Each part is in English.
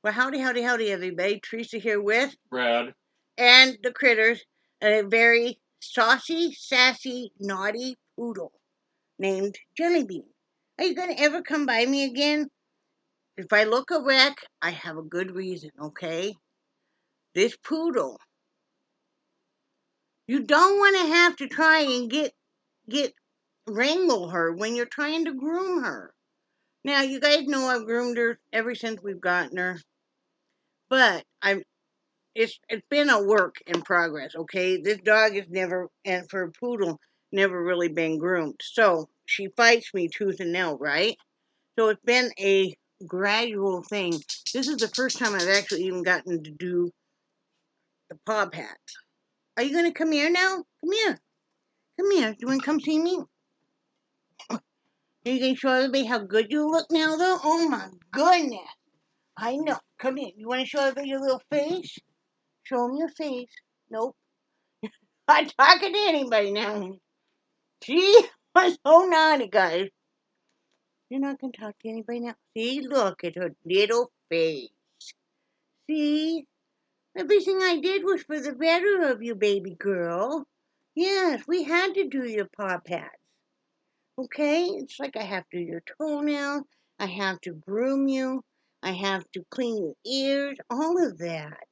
Well, howdy, howdy, howdy, everybody. Teresa here with Brad. and the critters, a very saucy, sassy, naughty poodle named Jellybean. Are you going to ever come by me again? If I look a wreck, I have a good reason, okay? This poodle, you don't want to have to try and get wrangle her when you're trying to groom her. Now, you guys know I've groomed her ever since we've gotten her, but it's been a work in progress, okay? This dog is never, and for a poodle, never really been groomed. So she fights me tooth and nail, right? So it's been a gradual thing. This is the first time I've actually even gotten to do the paw pats. Are you going to come here now? Come here. Come here. Do you want to come see me? Are you going to show everybody how good you look now, though? Oh, my goodness. I know. Come here. You want to show everybody your little face? Show them your face. Nope. I'm talking to anybody now. She was so naughty, guys. You're not going to talk to anybody now? See, look at her little face. See? Everything I did was for the better of you, baby girl. Yes, we had to do your paw pats. Okay? It's like I have to do your toenails. I have to groom you. I have to clean your ears. All of that.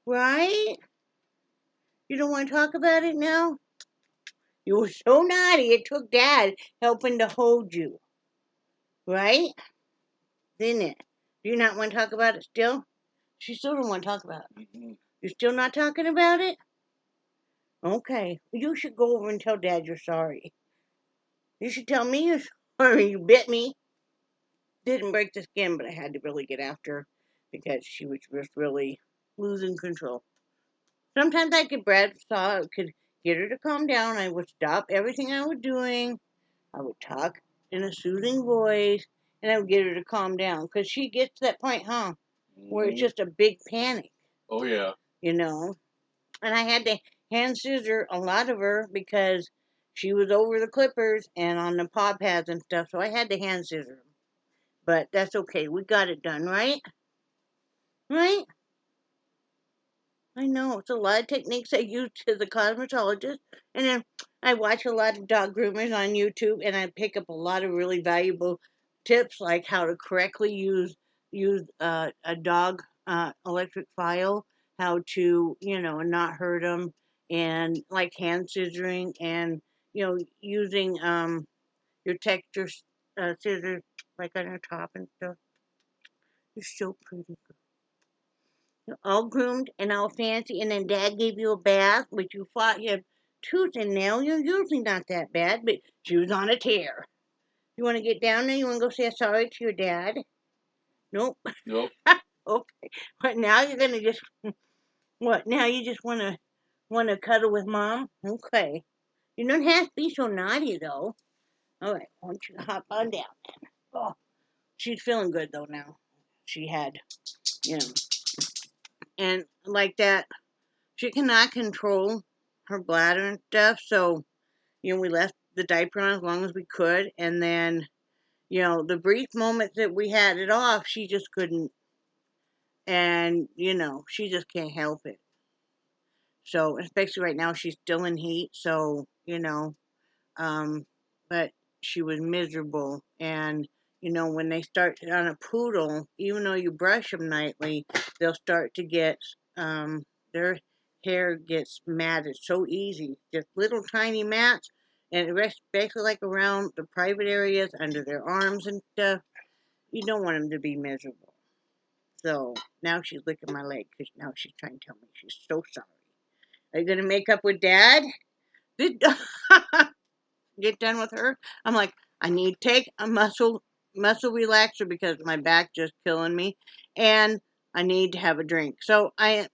Right? You don't want to talk about it now? You were so naughty, it took Dad helping to hold you. Right? Didn't it? Do you not want to talk about it still? She still don't want to talk about it. You're still not talking about it? Okay. You should go over and tell Dad you're sorry. You should tell me you're sorry. You bit me. Didn't break the skin, but I had to really get after her because she was just really losing control. Sometimes I could could get her to calm down. I would stop everything I was doing. I would talk in a soothing voice, and I would get her to calm down because she gets to that point, where it's just a big panic. Oh, yeah. You know. And I had to hand scissor a lot of her because she was over the clippers and on the paw pads and stuff, so I had to hand scissor them. But that's okay. We got it done, right? Right? I know. It's a lot of techniques I use as a cosmetologist. And then I watch a lot of dog groomers on YouTube and I pick up a lot of really valuable tips like how to correctly use a dog electric file, how to, not hurt them, and like hand scissoring and, using your texture scissors like on your top and stuff. You're so pretty. You're all groomed and all fancy, and then Dad gave you a bath, which you fought your tooth and nail. You're usually not that bad, but she was on a tear. You want to get down there? You want to go say sorry to your dad? Nope. Nope. Okay. But now you're gonna just what? Now you just wanna cuddle with Mom? Okay. You don't have to be so naughty though. All right. I want you to hop on down. Oh, she's feeling good though now. She had, you know, and like that. She cannot control her bladder and stuff, so we left the diaper on as long as we could, and then the brief moments that we had it off, she just couldn't, and she just can't help it. So especially right now, she's still in heat, so um, but she was miserable, and when they start on a poodle, even though you brush them nightly, they'll start to get their hair gets matted so easy, just little tiny mats, and it rests basically like around the private areas under their arms and stuff. You don't want them to be miserable. So now she's licking my leg because now she's trying to tell me she's so sorry. Are you gonna make up with Dad? Did get done with her? I'm like, I need to take a muscle relaxer because my back just killing me, and I need to have a drink. So I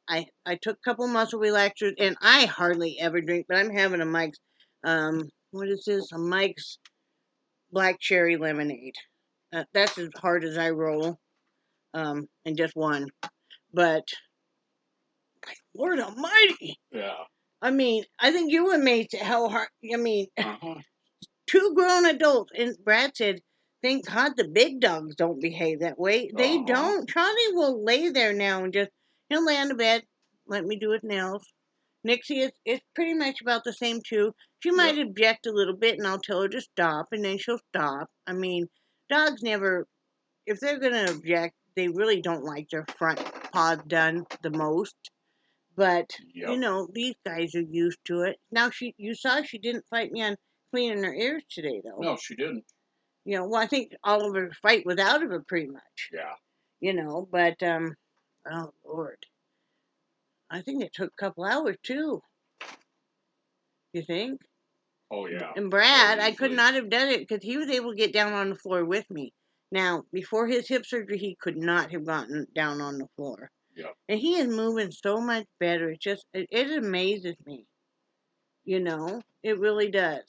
took a couple muscle relaxers, and I hardly ever drink, but I'm having a Mike's what is this? A Mike's black cherry lemonade. That's as hard as I roll, and just one. But Lord Almighty. Yeah. I mean, I think you were amazed at how hard. I mean, two grown adults, and Brad said Thank God the big dogs don't behave that way. They don't. Charlie will lay there now and just, he'll lay on the bed, let me do his nails. Nixie is pretty much about the same too. She might object a little bit and I'll tell her to stop and then she'll stop. I mean, dogs never, if they're going to object, they really don't like their front paws done the most. But, you know, these guys are used to it. Now, you saw she didn't fight me on cleaning her ears today, though. No, she didn't. You know, well, I think all of her fight was out of her pretty much. Yeah. You know, but, oh, Lord. I think it took a couple hours, too. You think? Oh, yeah. And Brad, I could not have done it because he was able to get down on the floor with me. Now, before his hip surgery, he could not have gotten down on the floor. Yeah. And he is moving so much better. It amazes me. You know, it really does.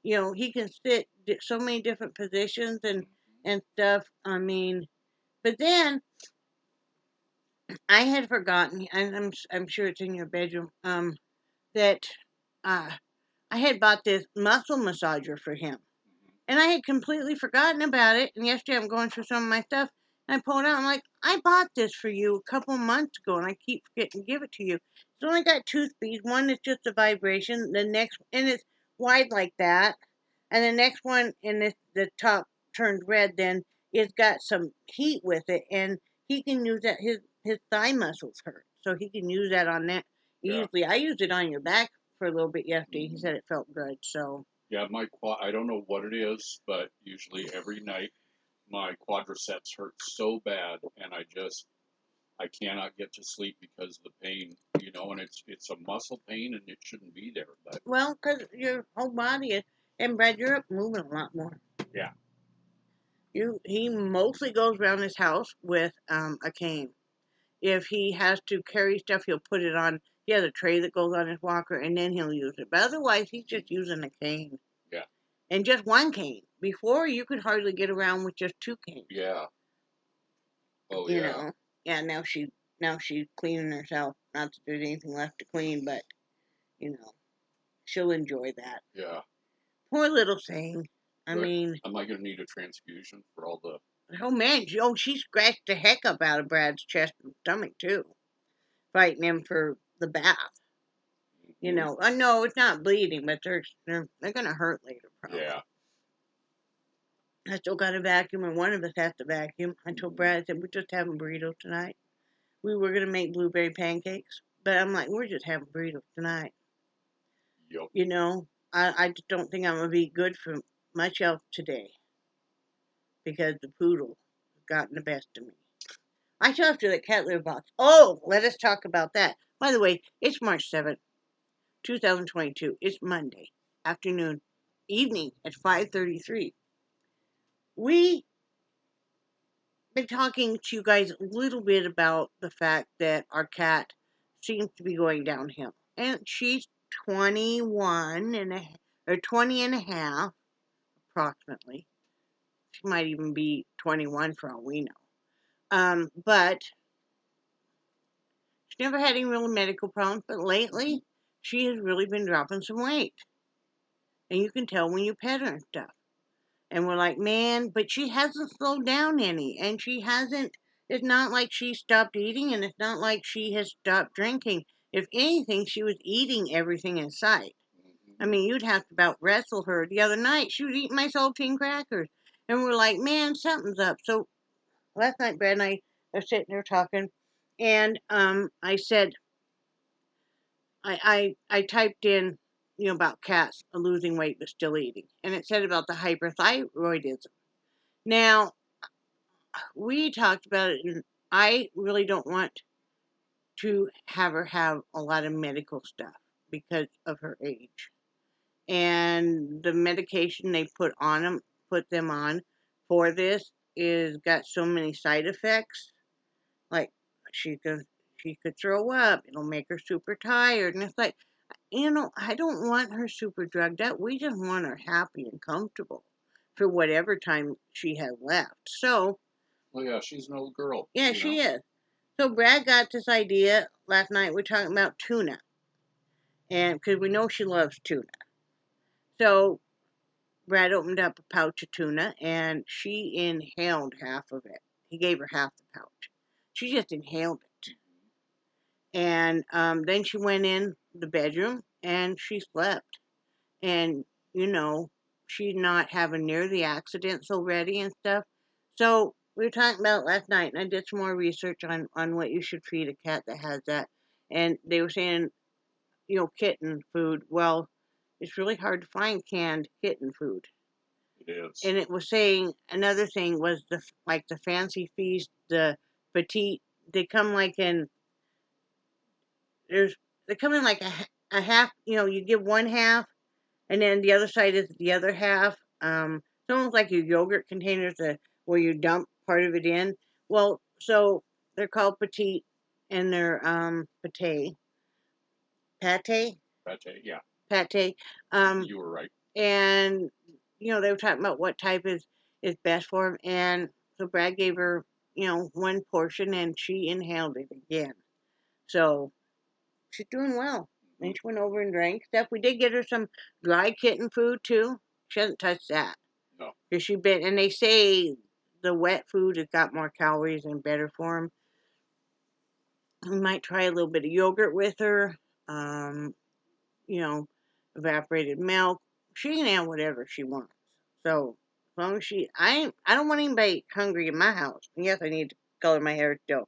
You know, he can sit so many different positions and stuff. I mean, but then I had forgotten, and I'm sure it's in your bedroom. That I had bought this muscle massager for him, and I had completely forgotten about it. And yesterday I'm going through some of my stuff, and I pulled it out. I'm like, I bought this for you a couple months ago, and I keep forgetting to give it to you. It's only got two speeds. One is just a vibration. The next, and it's wide like that. And the next one, the top turned red. Then it's got some heat with it, and he can use that. His thigh muscles hurt, so he can use that on that. Usually, I used it on your back for a little bit yesterday. He said it felt good. So yeah, my quad. I don't know what it is, but usually every night my quadriceps hurt so bad, and I cannot get to sleep because of the pain. You know, and it's a muscle pain, and it shouldn't be there. But well, because your whole body is, and Brad, you're up moving a lot more. Yeah. He mostly goes around his house with a cane. If he has to carry stuff, he'll put it on. He has a tray that goes on his walker, and then he'll use it. But otherwise, he's just using a cane. Yeah. And just one cane. Before, you could hardly get around with just two canes. Yeah. Oh, you know. Yeah, now she's cleaning herself. Not that there's anything left to clean, but you know, she'll enjoy that. Yeah. Poor little thing. I But mean, am I going to need a transfusion for all the? oh man, she scratched the heck up out of Brad's chest and stomach too, fighting him for the bath. You know, no, it's not bleeding, but they're gonna hurt later, probably. Yeah. I still got a vacuum, and one of us has to vacuum. I told Brad, I said, we're just having burritos tonight. We were gonna make blueberry pancakes, but I'm like, we're just having burritos tonight. Yep. You know, I just don't think I'm gonna be good for much else today because the poodle has gotten the best of me. I still have to the cat litter box. Oh, let us talk about that. By the way, it's March 7th, 2022. It's Monday afternoon, evening at 5:33. We been talking to you guys a little bit about the fact that our cat seems to be going downhill. And she's 21 and a, or 20 and a half, approximately. She might even be 21 for all we know. But she's never had any real medical problems, but lately she has really been dropping some weight. And you can tell when you pet her and stuff. And we're like, man, but she hasn't slowed down any. And she hasn't, it's not like she stopped eating and it's not like she has stopped drinking. If anything, she was eating everything in sight. I mean, you'd have to about wrestle her. The other night, she was eating my saltine crackers. And we're like, man, something's up. So last night, Brad and I are sitting there talking. And I said, I typed in, you know, about cats losing weight but still eating. And it said about the hyperthyroidism. Now, we talked about it, and I really don't want to have her have a lot of medical stuff because of her age. And the medication they put them on for this is got so many side effects. Like she could throw up. It'll make her super tired, and it's like, you know, I don't want her super drugged out. We just want her happy and comfortable for whatever time she has left. So, well, yeah, she's an old girl. yeah, she is. So Brad got this idea last night. We're talking about tuna, and because we know she loves tuna. So Brad opened up a pouch of tuna, and she inhaled half of it. He gave her half the pouch. She just inhaled it. And then she went in the bedroom, and she slept. And, you know, she's not having near the accidents already and stuff. So we were talking about it last night, and I did some more research on what you should feed a cat that has that. And they were saying, kitten food. Well, it's really hard to find canned kitten food. It is. And it was saying another thing was the fancy feast, the petite. They come like in there's they come in like a half. You give one half, and then the other side is the other half. It's almost like your yogurt containers where you dump part of it in. Well, so they're called petite, and they're pate, Yeah. pate. You were right. And they were talking about what type is best for him, and so Brad gave her one portion, and she inhaled it again. So she's doing well. Then she went over and drank stuff. We did get her some dry kitten food too. She hasn't touched that. No. Because and they say the wet food has got more calories and better for him. We might try a little bit of yogurt with her. Um, you know, Evaporated milk. She can have whatever she wants. So as long as I don't want anybody hungry in my house. Yes, I need to color my hair still.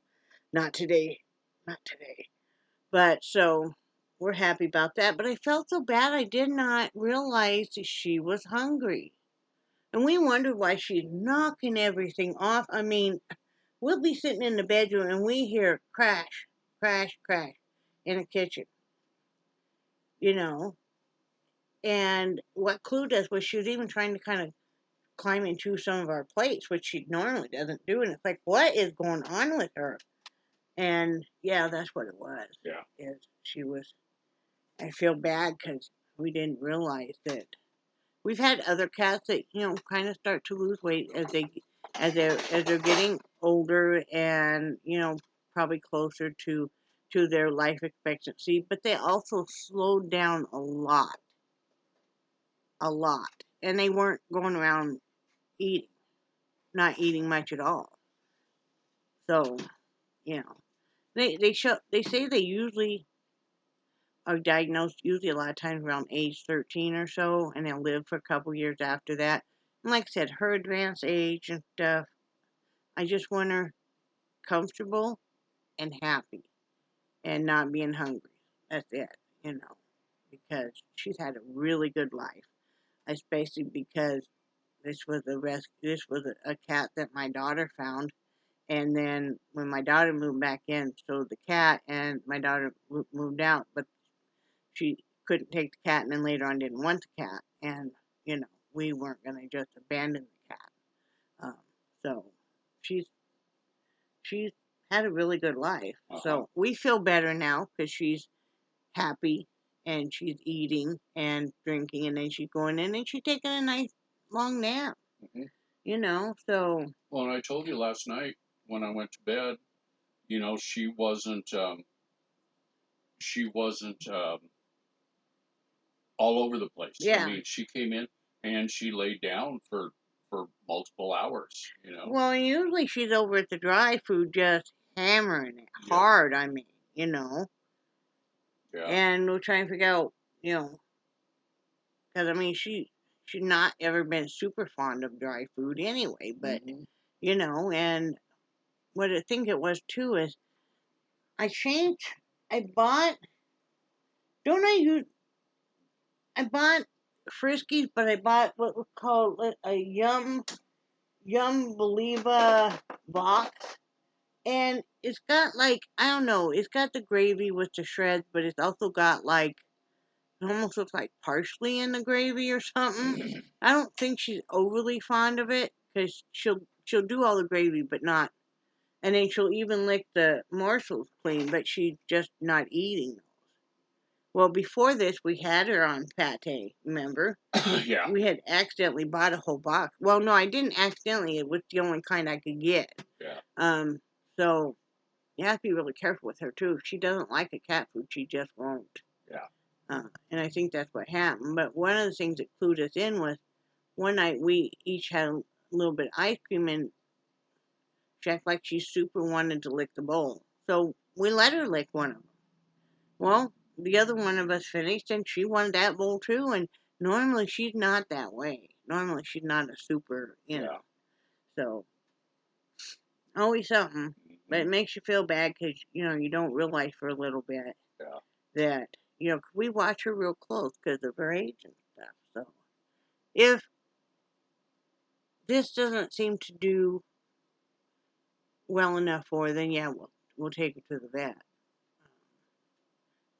Not today. Not today. But so we're happy about that. But I felt so bad. I did not realize that she was hungry. And we wondered why she's knocking everything off. I mean, we'll be sitting in the bedroom and we hear crash, crash, crash in the kitchen. You know, and what clued us was she was even trying to kind of climb into some of our plates, which she normally doesn't do. And it's like, what is going on with her? And yeah, that's what it was. Yeah. Is she was. I feel bad because we didn't realize that. We've had other cats that kind of start to lose weight as they're getting older and probably closer to their life expectancy, but they also slowed down a lot, and they weren't going around eating, not eating much at all. So, you know, they say they usually are diagnosed usually a lot of times around age 13 or so, and they'll live for a couple years after that. And like I said, her advanced age and stuff, I just want her comfortable and happy and not being hungry. That's it, because she's had a really good life, especially because this was a cat that my daughter found. And then when my daughter moved back in, so the cat and my daughter moved out, but she couldn't take the cat, and then later on didn't want the cat, and we weren't gonna just abandon the cat. Um, so she's she's had a really good life. So we feel better now because she's happy and she's eating and drinking, and then she's going in and she's taking a nice long nap. So. Well, and I told you last night when I went to bed, she wasn't all over the place. Yeah. I mean, she came in and she laid down for multiple hours. Well, usually she's over at the dry food just hammering it hard. I mean, Yeah. And we're trying to figure out, because I mean, she's not ever been super fond of dry food anyway. But and what I think it was too is I changed. I bought. Don't I use? I bought Friskies, but I bought what was called a Yum Believer box. And it's got like, I don't know, it's got the gravy with the shreds, but it's also got like, it almost looks like parsley in the gravy or something. I don't think she's overly fond of it because she'll do all the gravy, but not. And then she'll even lick the morsels clean, but she's just not eating those. Well, before this, we had her on pate, remember? Yeah. We had accidentally bought a whole box. Well, no, I didn't accidentally. It was the only kind I could get. Yeah. So you have to be really careful with her, too. If she doesn't like a cat food, she just won't. Yeah. And I think that's what happened. But one of the things that clued us in was one night we each had a little bit of ice cream, and she acted like she super wanted to lick the bowl. So we let her lick one of them. Well, the other one of us finished, and she wanted that bowl too. And normally she's not that way. Normally she's not a super, Yeah. So always something. But it Mhm. makes you feel bad because you don't realize for a little bit Yeah. that we watch her real close because of her age and stuff. So if this doesn't seem to do well enough for her, then yeah, we'll take her to the vet.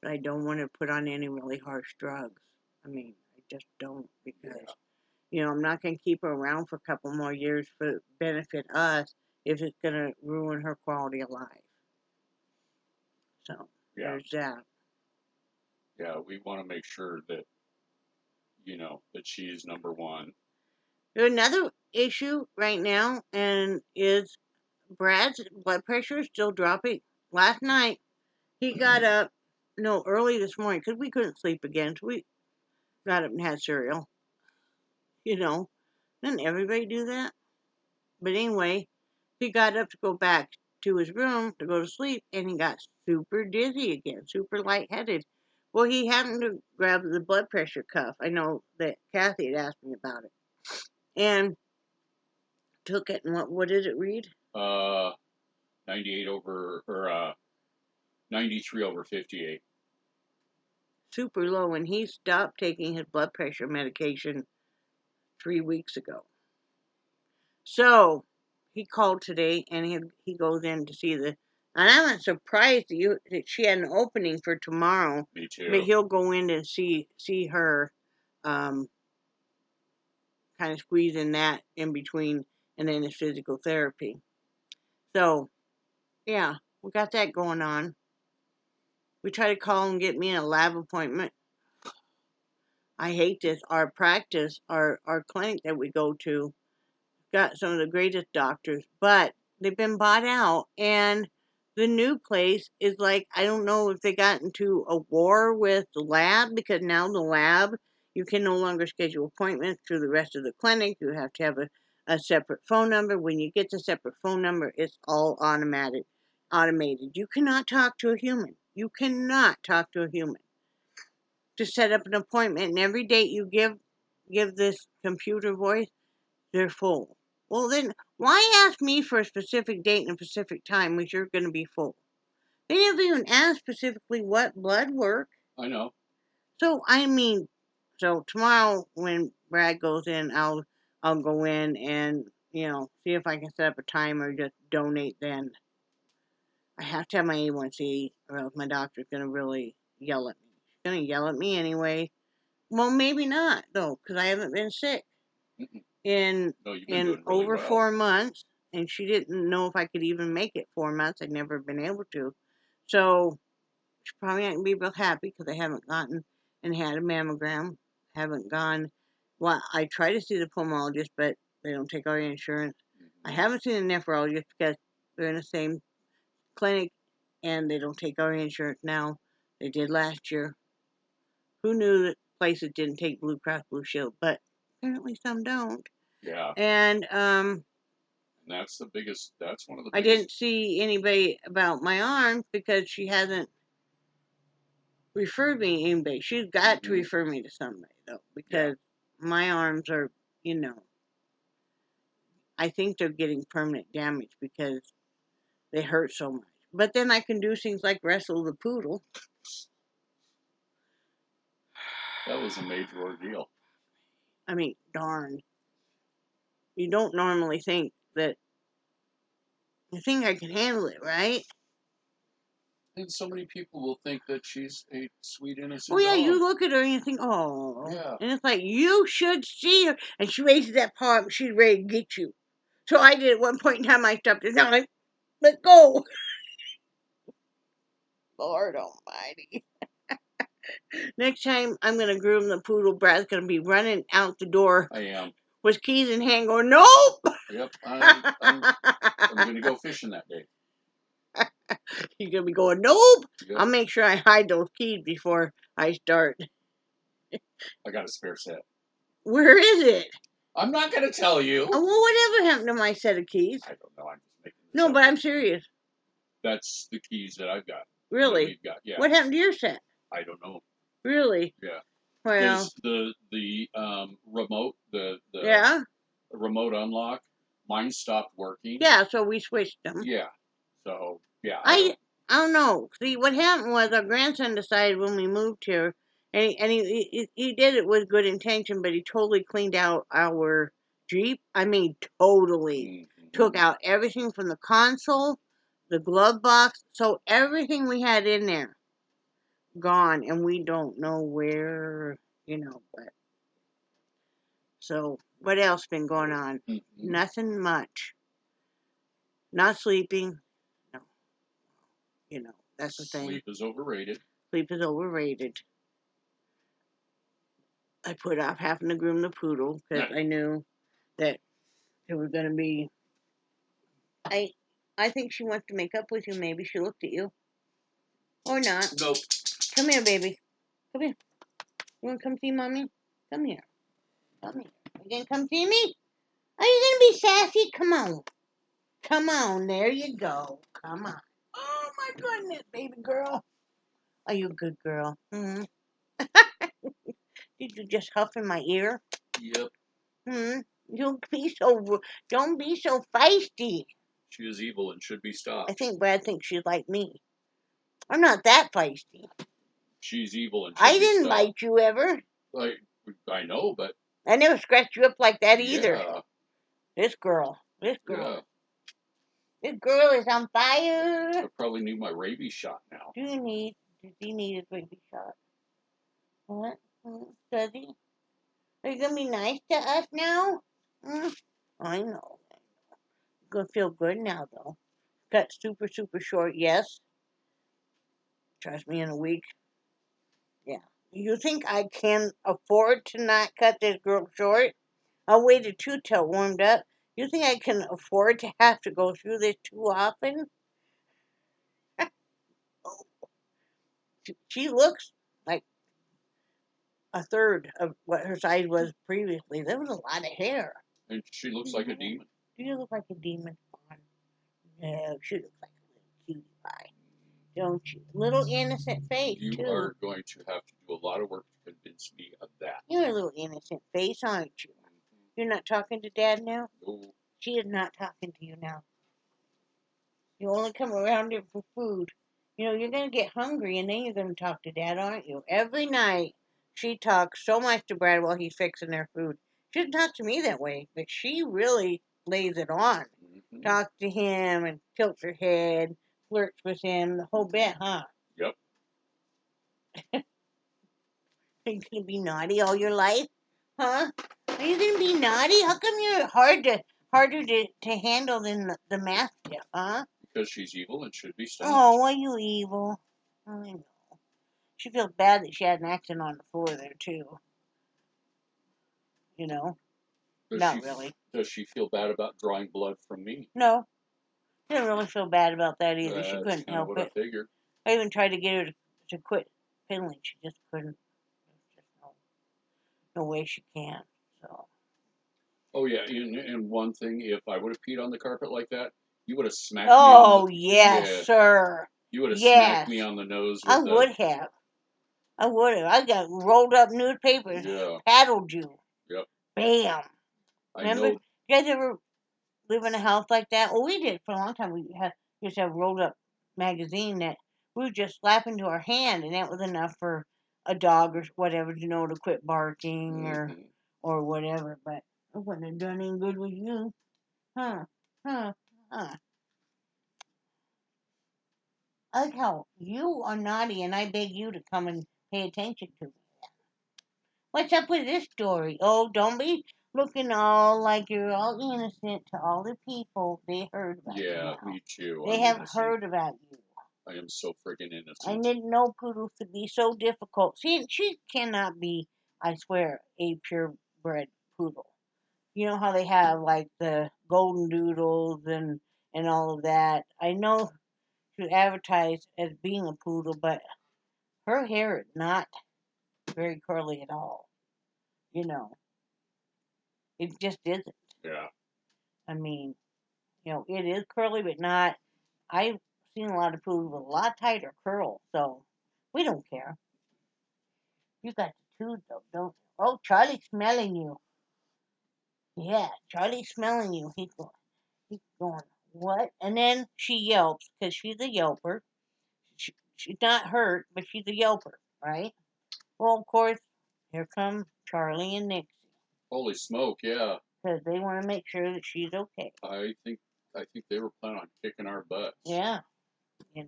But I don't want to put on any really harsh drugs. I mean, I just don't because I'm not going to keep her around for a couple more years for benefit us if it's going to ruin her quality of life. So Yeah. there's that. Yeah. We want to make sure that that she's number one. There's another issue right now, and is Brad's blood pressure is still dropping. Last night he got up, no, early this morning because we couldn't sleep again. So we got up and had cereal. Didn't everybody do that? But anyway, he got up to go back to his room to go to sleep, and he got super dizzy again, super lightheaded. Well, he happened to grab the blood pressure cuff. I know that Kathy had asked me about it, and took it. And what did it read? 98 over or 93 over 58. Super low, and he stopped taking his blood pressure medication 3 weeks ago. So he called today, and he goes in to see the. And I'm surprised that she had an opening for tomorrow. Me too. But he'll go in and see her, kind of squeezing that in between, and then his physical therapy. So, yeah, we got that going on. We try to call and get me a lab appointment. I hate this. Our practice, our clinic that we go to, got some of the greatest doctors, but they've been bought out, and the new place is like, I don't know if they got into a war with the lab, because now the lab, you can no longer schedule appointments through the rest of the clinic. You have to have a separate phone number. When you get the separate phone number, it's all automated. You cannot talk to a human. You cannot talk to a human to set up an appointment, and every date you give this computer voice, they're full. Well, then why ask me for a specific date and a specific time which you're going to be full? They never even asked specifically what blood work. I know. So so tomorrow when Brad goes in, I'll go in and see if I can set up a time or just donate. Then I have to have my A1C, or else my doctor's going to really yell at me. She's going to yell at me anyway. Well, maybe not though, because I haven't been sick Mm-mm. in No, you've been doing really over well. 4 months, and she didn't know if I could even make it 4 months. I'd never been able to. So she probably not gonna be real happy because I haven't gotten and had a mammogram. Haven't gone. Well, I try to see the pulmonologist, but they don't take our insurance. I haven't seen a nephrologist because they're in the same clinic, and they don't take our insurance now. They did last year. Who knew that places didn't take Blue Cross Blue Shield? But apparently some don't. Yeah. And And that's the biggest. That's one of the I biggest. didn't see anybody about my arm because she hasn't referred me to anybody. She's got to refer me to somebody though, because my arms are, I think they're getting permanent damage because they hurt so much. But then I can do things like wrestle the poodle. That was a major ordeal. I mean, darn. You don't normally think that. You think I can handle it, right? And so many people will think that she's a sweet, innocent Oh yeah, dog. you look at her and you think, oh. Yeah. And it's like, you should see her. And she raises that paw up and she's ready to get you. So I did at one point in time, I stopped her down, like, let go. Lord almighty. Next time I'm going to groom the poodle, Brad's going to be running out the door I am. with keys in hand going, nope. Yep. I'm going to go fishing that day. He's going to be going, nope. Yep. I'll make sure I hide those keys before I start. I got a spare set. Where is it? I'm not going to tell you. Well, whatever happened to my set of keys? I don't know. I'm just making this No, up. but I'm serious. That's the keys that I've got. Really? That we've got. Yeah. What happened to your set? I don't know. Really? Yeah. Well. Because the remote the Yeah. remote unlock, mine stopped working. Yeah. So we switched them. Yeah. So yeah. I don't know. See, what happened was our grandson decided when we moved here, and he did it with good intention, but he totally cleaned out our Jeep. I mean, totally. Took out everything from the console, the glove box, so everything we had in there, gone, and we don't know where, but. So, what else been going on? Nothing much. Not sleeping. No. That's the thing. Sleep is overrated. Sleep is overrated. I put off having to groom the poodle because I knew that it was going to be. I think she wants to make up with you. Maybe she looked at you. Or not. Nope. Come here, baby. Come here. You want to come see mommy? Come here. Come here. You going to come see me? Are you going to be sassy? Come on. Come on. There you go. Come on. Oh, my goodness, baby girl. Are you a good girl? Mm-hmm. Did you just huff in my ear? Yep. Don't be so feisty. She is evil and should be stopped. I think Brad thinks she's like me. I'm not that feisty. She's evil and should be stopped. I didn't bite you ever. I know, but I never scratched you up like that either. Yeah. This girl. Yeah. This girl is on fire. I probably need my rabies shot now. Does he need his rabies shot? What? Does he? Are you going to be nice to us now? I know. Gonna feel good now, though. Cut super, super short, yes. Trust me, in a week. Yeah. You think I can afford to not cut this girl short? I waited till it warmed up. You think I can afford to have to go through this too often? She looks like a third of what her size was previously. There was a lot of hair. And she looks like a demon. Do you look like a demon? No, she looks like a little cutie pie. Don't you? Little innocent face, You too. are going to have to do a lot of work to convince me of that. You're a little innocent face, aren't you? You're not talking to Dad now? No. She is not talking to you now. You only come around here for food. You're going to get hungry, and then you're going to talk to Dad, aren't you? Every night, she talks so much to Brad while he's fixing their food. She doesn't talk to me that way, but she really lays it on. Talks to him and tilts her head, flirts with him, the whole bit, huh? Yep. Are you going to be naughty all your life? Huh? Are you going to be naughty? How come you're harder to handle than the mastiff, huh? Because she's evil and should be stopped. Oh, why you evil? I know. She feels bad that she had an accident on the floor there, too. Not really. Does she feel bad about drawing blood from me? No. She didn't really feel bad about that either. She couldn't help what it. I figured. I even tried to get her to quit piddling. She just couldn't. There's just no way she can. So. Oh, yeah. And one thing, if I would have peed on the carpet like that, you would have smacked me on the... yes, sir. You would have smacked me on the nose with would have. I would have. I got rolled up newspapers. Yeah. Paddled you. Yep. Bam. Remember? You guys ever live in a house like that? Well, we did for a long time. We used to have rolled up magazine that we would just slap into our hand, and that was enough for a dog or whatever to quit barking or whatever. But it wouldn't have done any good with you. Huh. I like how you are naughty, and I beg you to come and pay attention to me. What's up with this story? Oh, don't be looking all like you're all innocent to all the people. They heard about you. Yeah, me too. They have heard about you. I am so friggin' innocent. I didn't know poodles could be so difficult. She cannot be, I swear, a purebred poodle. You know how they have like the golden doodles and all of that. I know she advertised as being a poodle, but her hair is not very curly at all. It just isn't. Yeah. I mean, it is curly, but not. I've seen a lot of poodles with a lot tighter curls, so we don't care. You got the tooth though, don't you? Oh, Charlie's smelling you. Yeah, Charlie's smelling you. He's going, what? And then she yelps because she's a yelper. She's not hurt, but she's a yelper, right? Well, of course, here come Charlie and Nixie Holy smoke! Yeah. because they want to make sure that she's okay. I think they were planning on kicking our butts. Yeah, you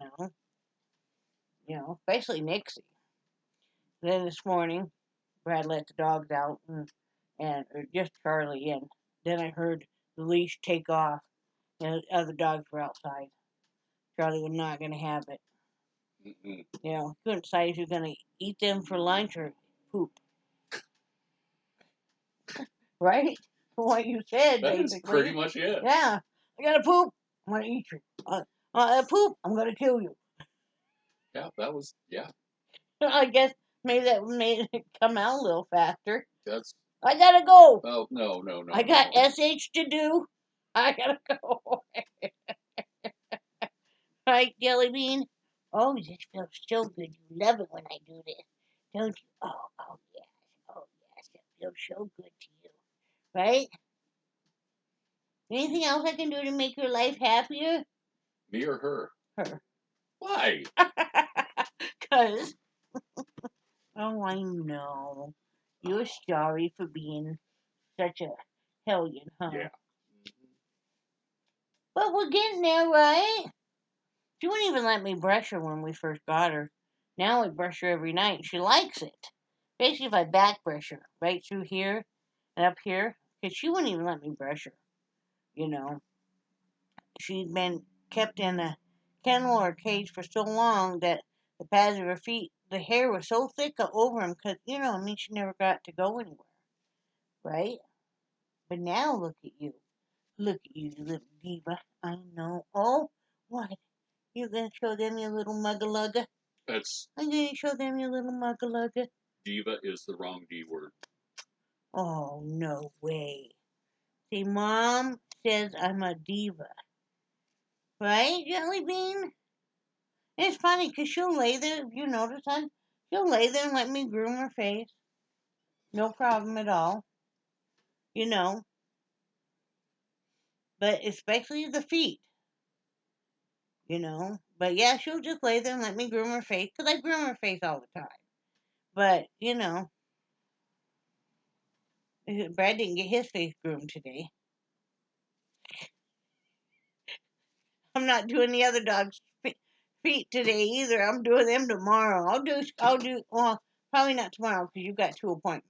especially Nixie. Then this morning, Brad let the dogs out and or just Charlie, and then I heard the leash take off, and the other dogs were outside. Charlie was not going to have it. Mm-mm. Couldn't decide if he was going to eat them for lunch or poop. Right? What you said, That is basically. pretty much it. Yeah. I got to poop. I'm going to eat you. Poop. I'm going to kill you. Yeah, that was, yeah. I guess maybe that made it come out a little faster. That's, I got to go. oh, no. I got SH to do. I got to go. Right, Jellybean? Oh, this feels so good. You love it when I do this, don't you? Oh, yes. Oh, yes. It feels so good to you. Right? Anything else I can do to make your life happier? Me or her? Her. Why? Because, oh, I know. You're sorry for being such a hellion, huh? Yeah. But we're getting there, right? She wouldn't even let me brush her when we first got her. Now we brush her every night. She likes it. Basically, if I back brush her right through here and up here, because she wouldn't even let me brush her. You know, she'd been kept in a kennel or cage for so long that the pads of her feet, the hair was so thick over them, because, she never got to go anywhere, right? But now look at you. Look at you, little diva. I know. Oh, what? You're going to show them your little muggalugga? That's, I'm going to show them your little muggalugga. diva is the wrong D word. Oh, no way. See, Mom says I'm a diva. Right, Jellybean? It's funny because she'll lay there, you notice, hon? She'll lay there and let me groom her face. No problem at all. You know. But especially the feet. But yeah, she'll just lay there and let me groom her face because I groom her face all the time. But, Brad didn't get his face groomed today. I'm not doing the other dog's feet today either. I'm doing them tomorrow. Well, probably not tomorrow because you've got 2 appointments.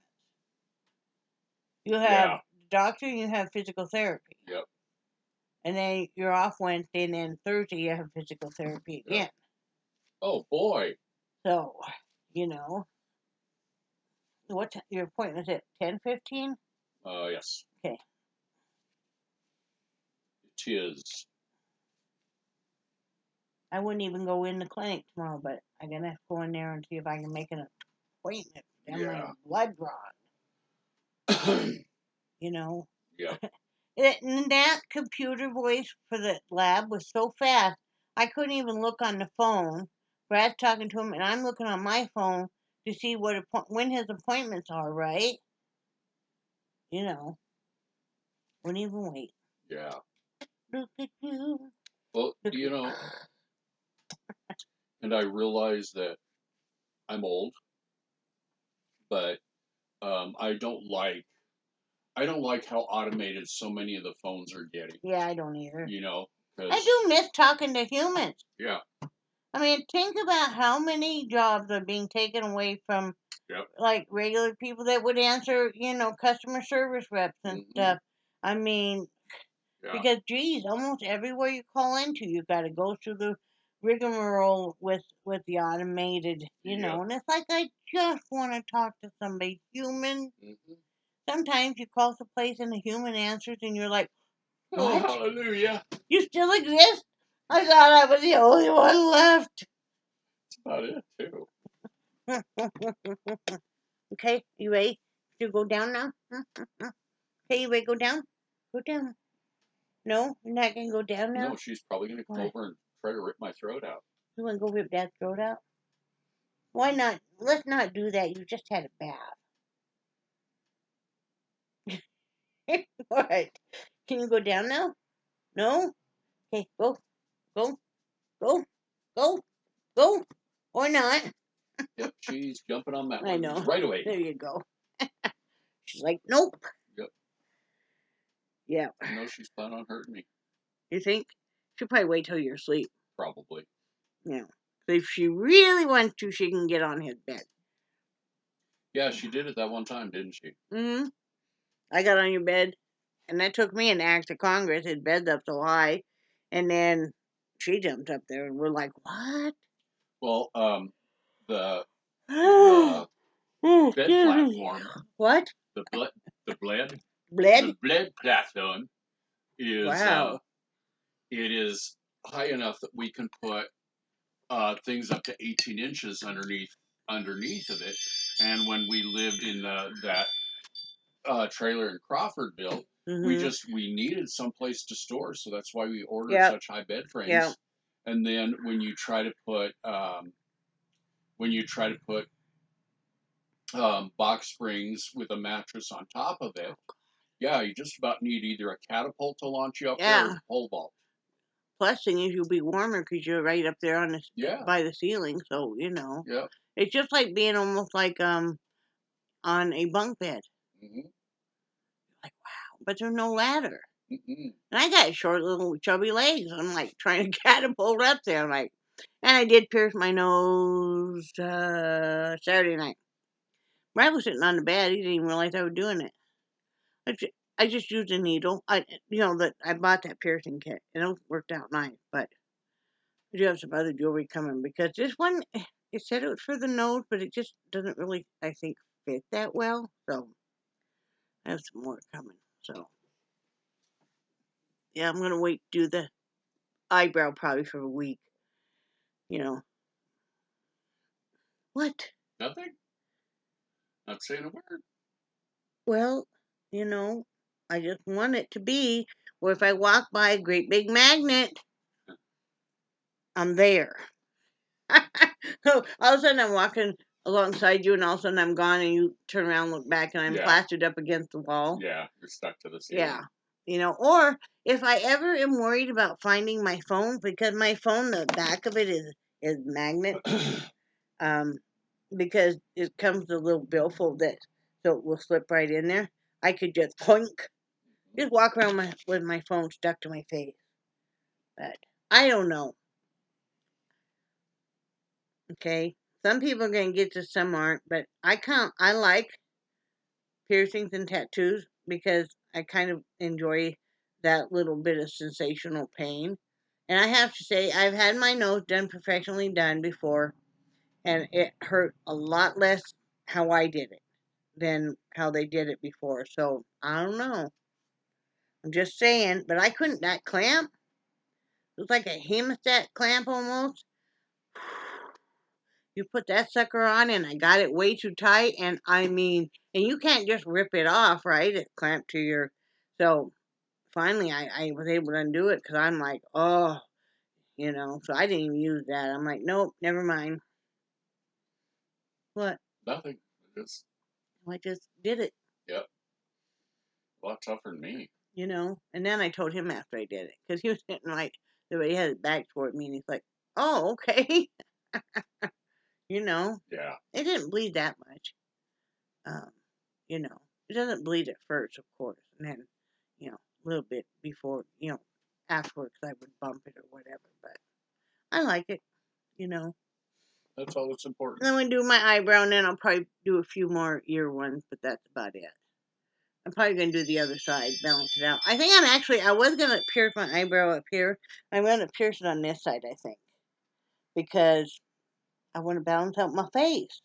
You have the doctor and you have physical therapy. Yep. And then you're off Wednesday, and then Thursday you have physical therapy again. Yep. Oh, boy. So, what your appointment is at 10:15? Yes. Okay. It is. I wouldn't even go in the clinic tomorrow, but I'm gonna have to go in there and see if I can make an appointment. Get my blood drawn. Yeah. And that computer voice for the lab was so fast, I couldn't even look on the phone. Brad's talking to him, and I'm looking on my phone to see when his appointments are, right? Wouldn't even wait. Yeah. Look at you. Well, and I realize that I'm old, but I don't like how automated so many of the phones are getting. Yeah, I don't either. Cause, I do miss talking to humans. Yeah. I mean, think about how many jobs are being taken away from, like, regular people that would answer, customer service reps and stuff. I mean, because, geez, almost everywhere you call into, you've got to go through the rigmarole with the automated, and it's like, I just want to talk to somebody human. Sometimes you call the place and the human answers, and you're like, what? Oh, hallelujah. You still exist? I thought I was the only one left. That's about it, too. Okay, you ready to go down now? Okay, you ready to go down? Go down. No, you're not gonna go down now. No, she's probably going to come Why? over and try to rip my throat out. You wanna go rip Dad's throat out? Why not? Let's not do that. You just had a bath. What? Can you go down now? No? Okay, go, go, go, go, go. Or not. Yep, she's jumping on that I one know. right away. There you go. She's like, nope. Yep. Yeah. No, she's planning on hurting me. You think? She'll probably wait till you're asleep. Probably. Yeah. So if she really wants to, she can get on his bed. Yeah, she did it that one time, didn't she? Mm-hmm. I got on your bed, and that took me an act of Congress. His bed's up so high, and then she jumped up there, and we're like, what? Well, the Oh, bed platform, what? the bled Bled? platform is Wow. it is high enough that we can put things up to 18 inches underneath of it. And when we lived in that trailer in Crawfordville, we needed someplace to store, so that's why we ordered Yep. such high bed frames. Yep. And then when you try to put box springs with a mattress on top of it, yeah, you just about need either a catapult to launch you up there or Yeah. a pole vault. Plus, thing is, you'll be warmer because you're right up there on the Yeah. by the ceiling. So you know, Yeah. it's just like being almost like on a bunk bed. Mm-hmm. Like wow, but there's no ladder. Mm-mm. And I got short little chubby legs. I'm like trying to catapult up there. I'm like, and I did pierce my nose Saturday night. Brad was sitting on the bed. He didn't even realize I was doing it. I just used a needle. That I bought that piercing kit, and it worked out nice. But I do have some other jewelry coming because this one, it said it was for the nose, but it just doesn't really, I think, fit that well. So I have some more coming. So yeah, I'm gonna wait to do the eyebrow probably for a week. You know what? Nothing. Not saying a word. Well, I just want it to be where if I walk by a great big magnet, I'm there. So all of a sudden I'm walking alongside you, and all of a sudden I'm gone, and you turn around, look back, and I'm plastered up against the wall. Yeah, you're stuck to the ceiling. Yeah. Or if I ever am worried about finding my phone, because my phone, the back of it is magnet, because it comes with a little billfold so it will slip right in there. I could just just walk around with my phone stuck to my face. But I don't know. Okay, some people are gonna get this, some aren't. But I like piercings and tattoos because I kind of enjoy that little bit of sensational pain. And I have to say, I've had my nose done professionally done before, and it hurt a lot less how I did it than how they did it before. So I don't know. I'm just saying, but I couldn't. That clamp, it was like a hemostat clamp almost. You put that sucker on, and I got it way too tight, and and you can't just rip it off, right? It's clamped to your. So finally, I was able to undo it because I'm like, oh, So I didn't even use that. I'm like, nope, never mind. What? Nothing. I just did it. Yep. A lot tougher than me. And then I told him after I did it because he was sitting right the way he had his back toward me, and he's like, oh, okay. Yeah. It didn't bleed that much. It doesn't bleed at first, of course, and then, a little bit before, afterwards I would bump it or whatever, but I like it, you know. That's all that's important. And I'm going to do my eyebrow, and then I'll probably do a few more ear ones, but that's about it. I'm probably going to do the other side, balance it out. I think I was going to pierce my eyebrow up here. I'm going to pierce it on this side, I think, because I want to balance out my face.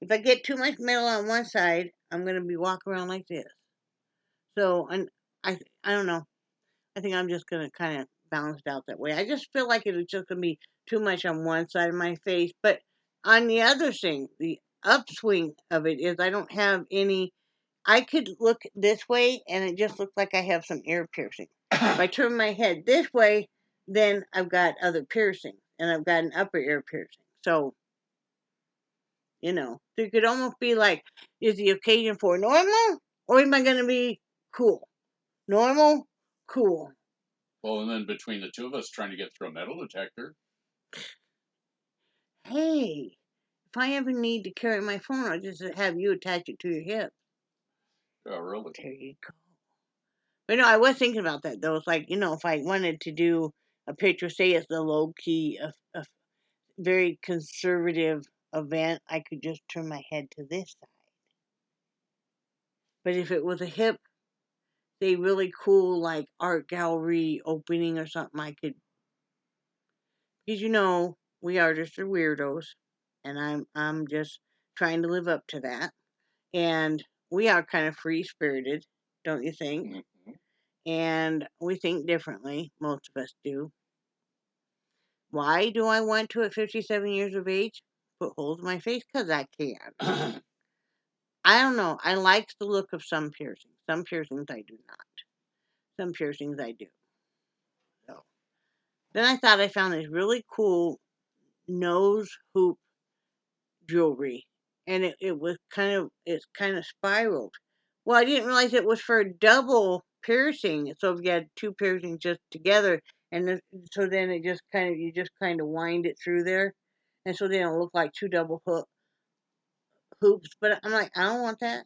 If I get too much metal on one side, I'm going to be walking around like this. So, and I don't know. I think I'm just going to kind of balance it out that way. I just feel like it's just going to be too much on one side of my face. But on the other thing, the upswing of it is I don't have any I could look this way and it just looks like I have some ear piercing. If I turn my head this way, then I've got other piercing and I've got an upper ear piercing. So, so it could almost be like, is the occasion for normal or am I going to be cool? Normal, cool. Well, and then between the two of us trying to get through a metal detector. Hey, if I ever need to carry my phone, I'll just have you attach it to your hip. Oh, really? There you go. But no, I was thinking about that though. It's like, if I wanted to do a picture, say it's a low key, a very conservative event, I could just turn my head to this side. But if it was a hip, say really cool like art gallery opening or something, I could, because we artists are weirdos, and I'm just trying to live up to that. And we are kind of free spirited, don't you think? Mm-hmm. And we think differently. Most of us do. Why do I want to at 57 years of age? Put holes in my face? Because I can. I don't know. I like the look of some piercings. Some piercings I do not. Some piercings I do. So then I thought I found this really cool nose hoop jewelry. And it's kind of spiraled. Well, I didn't realize it was for a double piercing. So if you had two piercings just together, so then you just kind of wind it through there, and so they don't look like two double hoops. But I'm like, I don't want that.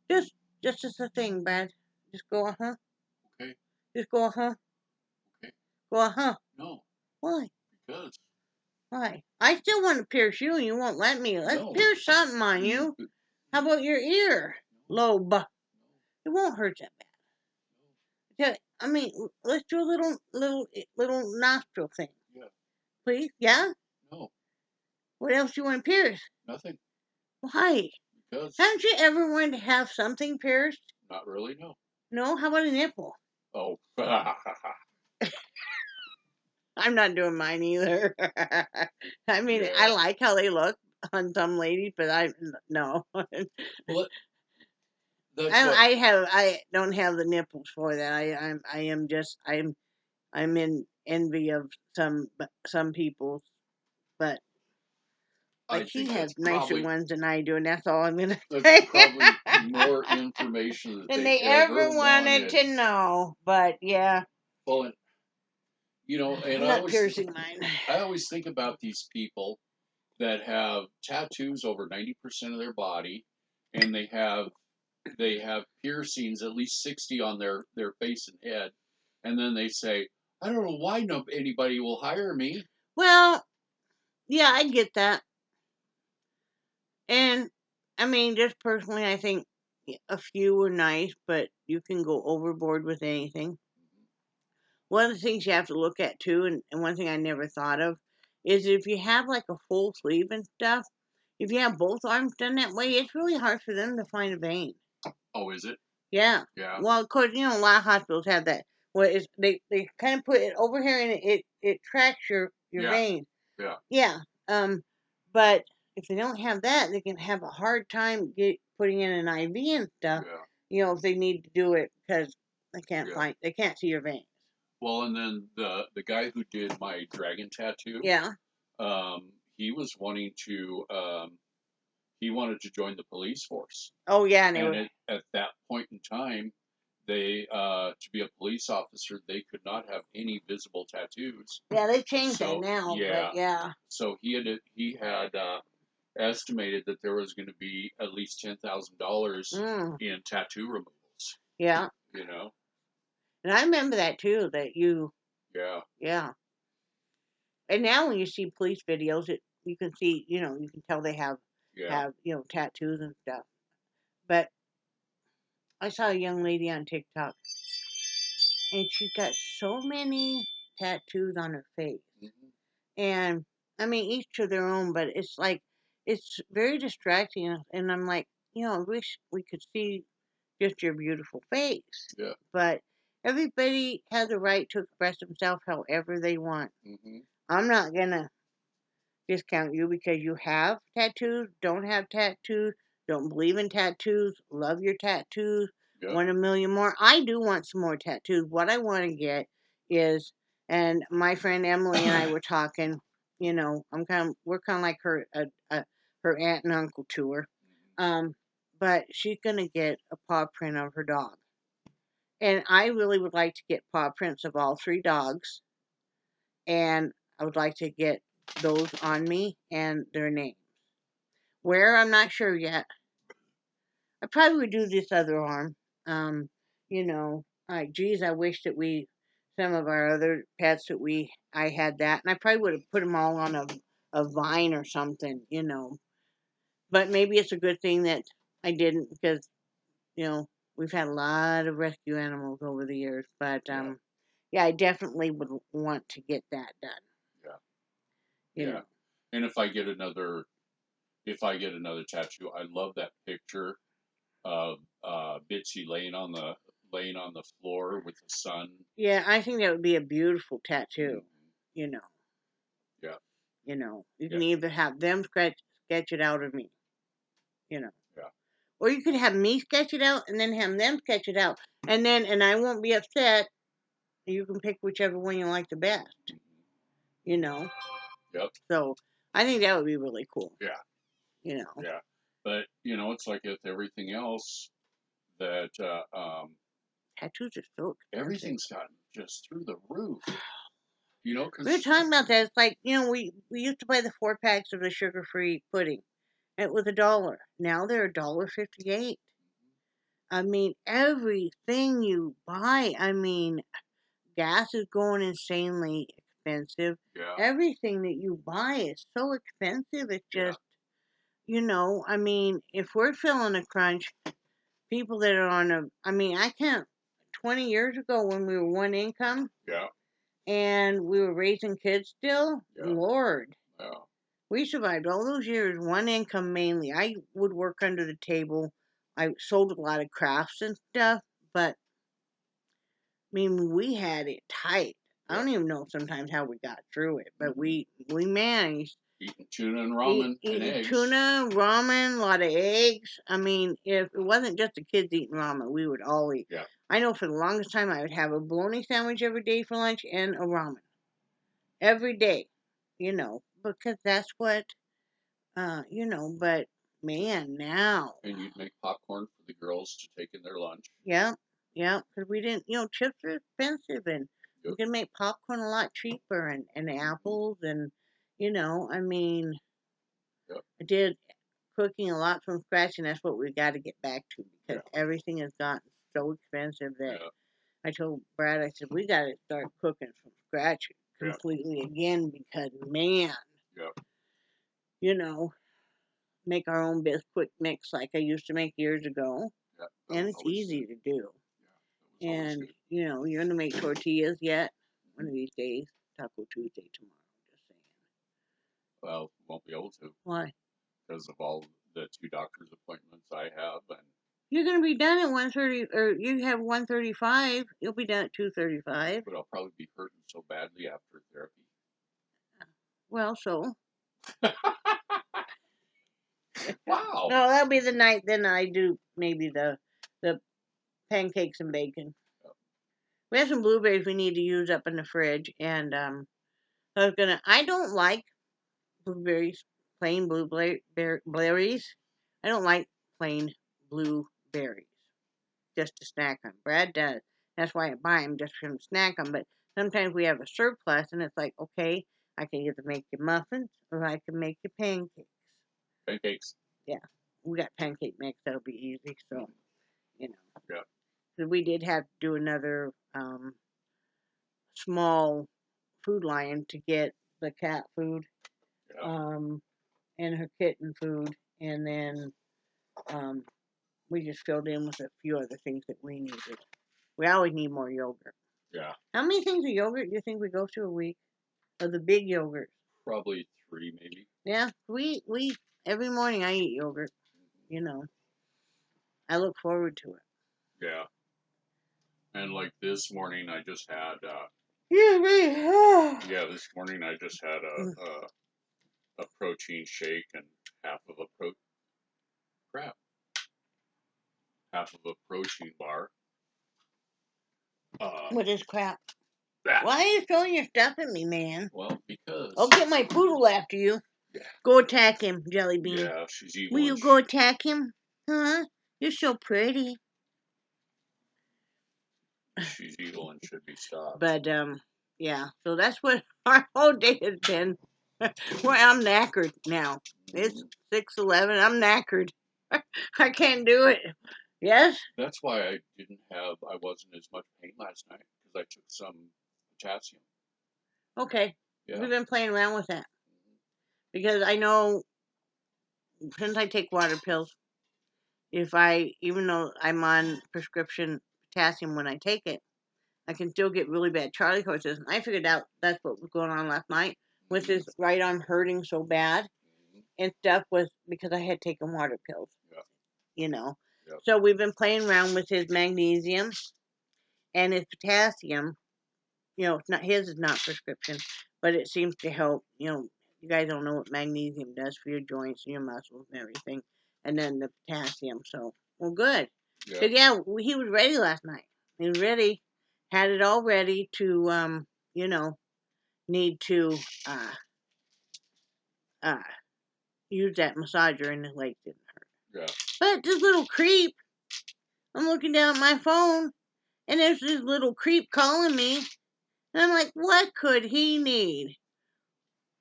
Just just as a thing, Brad. Just go, Okay. Just go, Okay. Go, No. Why? Because. Why? I still want to pierce you, and you won't let me. Let's pierce something on you. How about your ear lobe? It won't hurt that bad. I mean, let's do a little nostril thing. Yeah. Please? Yeah? No. What else do you want to pierce? Nothing. Why? Because. Haven't you ever wanted to have something pierced? Not really, no. No? How about a nipple? Oh. I'm not doing mine either. I mean, Yeah. I like how they look on some ladies, but no. Well, that's I don't have the nipples for that. I'm in envy of some people, but I like he think has that's nicer ones than I do, and that's all I'm gonna that's say. probably more information that than they they ever ever wanted wanted. to know. But yeah, Well, and I'm not piercing mine. I always think about these people that have tattoos over 90% of their body, and they have piercings, at least 60 on their face and head, and then they say, I don't know why anybody will hire me. Well, yeah, I get that. And I mean, just personally, I think a few are nice, but you can go overboard with anything. One of the things you have to look at too, and one thing I never thought of, is if you have like a full sleeve and stuff, if you have both arms done that way, it's really hard for them to find a vein. Oh, is it? Yeah. Yeah. Well, of course, a lot of hospitals have that. Where they kind of put it over here and it tracks your vein. Yeah. Yeah. But if they don't have that, they can have a hard time putting in an IV and stuff. Yeah. If they need to do it because they can't see your veins. Well, and then the guy who did my dragon tattoo, Yeah. he was wanting to he wanted to join the police force. Oh yeah, and at that point in time, they to be a police officer, they could not have any visible tattoos. Yeah, they changed that now. Yeah. But yeah. So he had estimated that there was going to be at least $10,000 in tattoo removals. Yeah. And I remember that too. That you. Yeah. Yeah. And now when you see police videos, you can see, you can tell they have tattoos and stuff. But I saw a young lady on TikTok, and she got so many tattoos on her face. Mm-hmm. And I mean, each to their own, but it's very distracting. And I'm like, I wish we could see just your beautiful face. Yeah. But everybody has a right to express themselves however they want. Mm-hmm. I'm not gonna discount you because you have tattoos, don't have tattoos, don't believe in tattoos, love your tattoos, Yep. want a million more. I do want some more tattoos. What I want to get is, and my friend Emily and I were talking. You know, we're kind of like her aunt and uncle to her. But she's gonna get a paw print of her dog, and I really would like to get paw prints of all three dogs, and I would like to get those on me and their names. Where, I'm not sure yet. I probably would do this other arm. You know, like, geez, I wish that some of our other pets I had that, and I probably would have put them all on a vine or something, you know. But maybe it's a good thing that I didn't, because, you know, we've had a lot of rescue animals over the years. But, yeah, I definitely would want to get that done. Yeah. You Yeah. know. And if I get another tattoo, I love that picture of Bitsy laying on the floor with the sun. Yeah, I think that would be a beautiful tattoo. You know. Yeah. You know, you Yeah. can either have them sketch it out of me. You know. Yeah. Or you could have me sketch it out and then have them sketch it out. And I won't be upset. You can pick whichever one you like the best. You know. Yep. So I think that would be really cool. Yeah. You know. Yeah. But you know, it's like with everything else that Tattoos are so expensive. everything's gotten just through the roof. You know, because We were talking about that. It's like, you know, we used to buy the 4 packs of the sugar-free pudding. It was $1. Now they're $1.58. I mean, everything you buy. I mean, gas is going insanely expensive. Yeah. Everything that you buy is so expensive. It's Yeah. just, you know, I mean, if we're feeling a crunch, people that are I mean, I can't, 20 years ago when we were one income, Yeah. and we were raising kids still, Yeah. Lord. Yeah. We survived all those years, one income mainly. I would work under the table. I sold a lot of crafts and stuff, but I mean, we had it tight. I don't even know sometimes how we got through it, but we managed. Eating tuna and ramen and Eating eggs. tuna, ramen, a lot of eggs. I mean, if it wasn't just the kids eating ramen, we would all eat. Yeah. I know for the longest time I would have a bologna sandwich every day for lunch and a ramen. Every day. You know, because that's what, you know, but man, now. And you'd make popcorn for the girls to take in their lunch. Yeah, yeah, because we didn't, you know, chips are expensive, and we can make popcorn a lot cheaper, and apples, and, you know, I mean, I did cooking a lot from scratch, and that's what we got to get back to, because everything has gotten so expensive that I told Brad, I said, we got to start cooking from scratch completely again, because, man, you know, make our own quick mix like I used to make years ago, and it's easy to do. And, you know, you're going to make tortillas yet? One of these days. Taco Tuesday tomorrow. Just saying. Well, won't be able to. Why? Because of all the 2 doctor's appointments I have. And you're going to be done at 1:30, or you have 1:35. You'll be done at 2:35. But I'll probably be hurting so badly after therapy. Well, so. Wow. No, that'll be the night then I do maybe the pancakes and bacon. We have some blueberries we need to use up in the fridge, and I don't like blueberries, plain blueberries. I don't like plain blueberries just to snack on. Brad does. That's why I buy them, just for him to snack on. But sometimes we have a surplus, and it's like, okay, I can either make you muffins or I can make you pancakes. Pancakes. Yeah, we got pancake mix. That'll be easy. So, you know. Yeah. So we did have to do another small food line to get the cat food, and her kitten food, and then we just filled in with a few other things that we needed. We always need more yogurt. Yeah. How many things of yogurt do you think we go through a week? Of the big yogurt? Probably 3, maybe. Yeah, we every morning I eat yogurt. You know, I look forward to it. Yeah. And like this morning, I just had. This morning I just had a protein shake and half of a crap. Half of a protein bar. What is crap? Ah, Why are you throwing your stuff at me, man? well, because. I'll get my poodle after you. Yeah. Go attack him, Jellybean. Yeah, she's evil. Will you go attack him? Huh? You're so pretty. She's evil and should be stopped. But, yeah. So that's what our whole day has been. Well, I'm knackered now. It's 6:11. I'm knackered. I can't do it. Yes? That's why I wasn't as much pain last night, because I took some potassium. Okay. Yeah. We've been playing around with that. Because I know since I take water pills, even though I'm on prescription potassium when I take it, I can still get really bad Charlie horses. And I figured out that's what was going on last night with his right arm hurting so bad and stuff was because I had taken water pills. Yeah. You know. Yep. So we've been playing around with his magnesium and his potassium. You know, it's not his is not prescription, but it seems to help. You know, you guys don't know what magnesium does for your joints and your muscles and everything. And then the potassium. So, well, good. Because, he was ready last night. He was ready, had it all ready to, need to use that massager and his legs didn't hurt. Yeah. But this little creep, I'm looking down at my phone, and there's this little creep calling me. And I'm like, what could he need?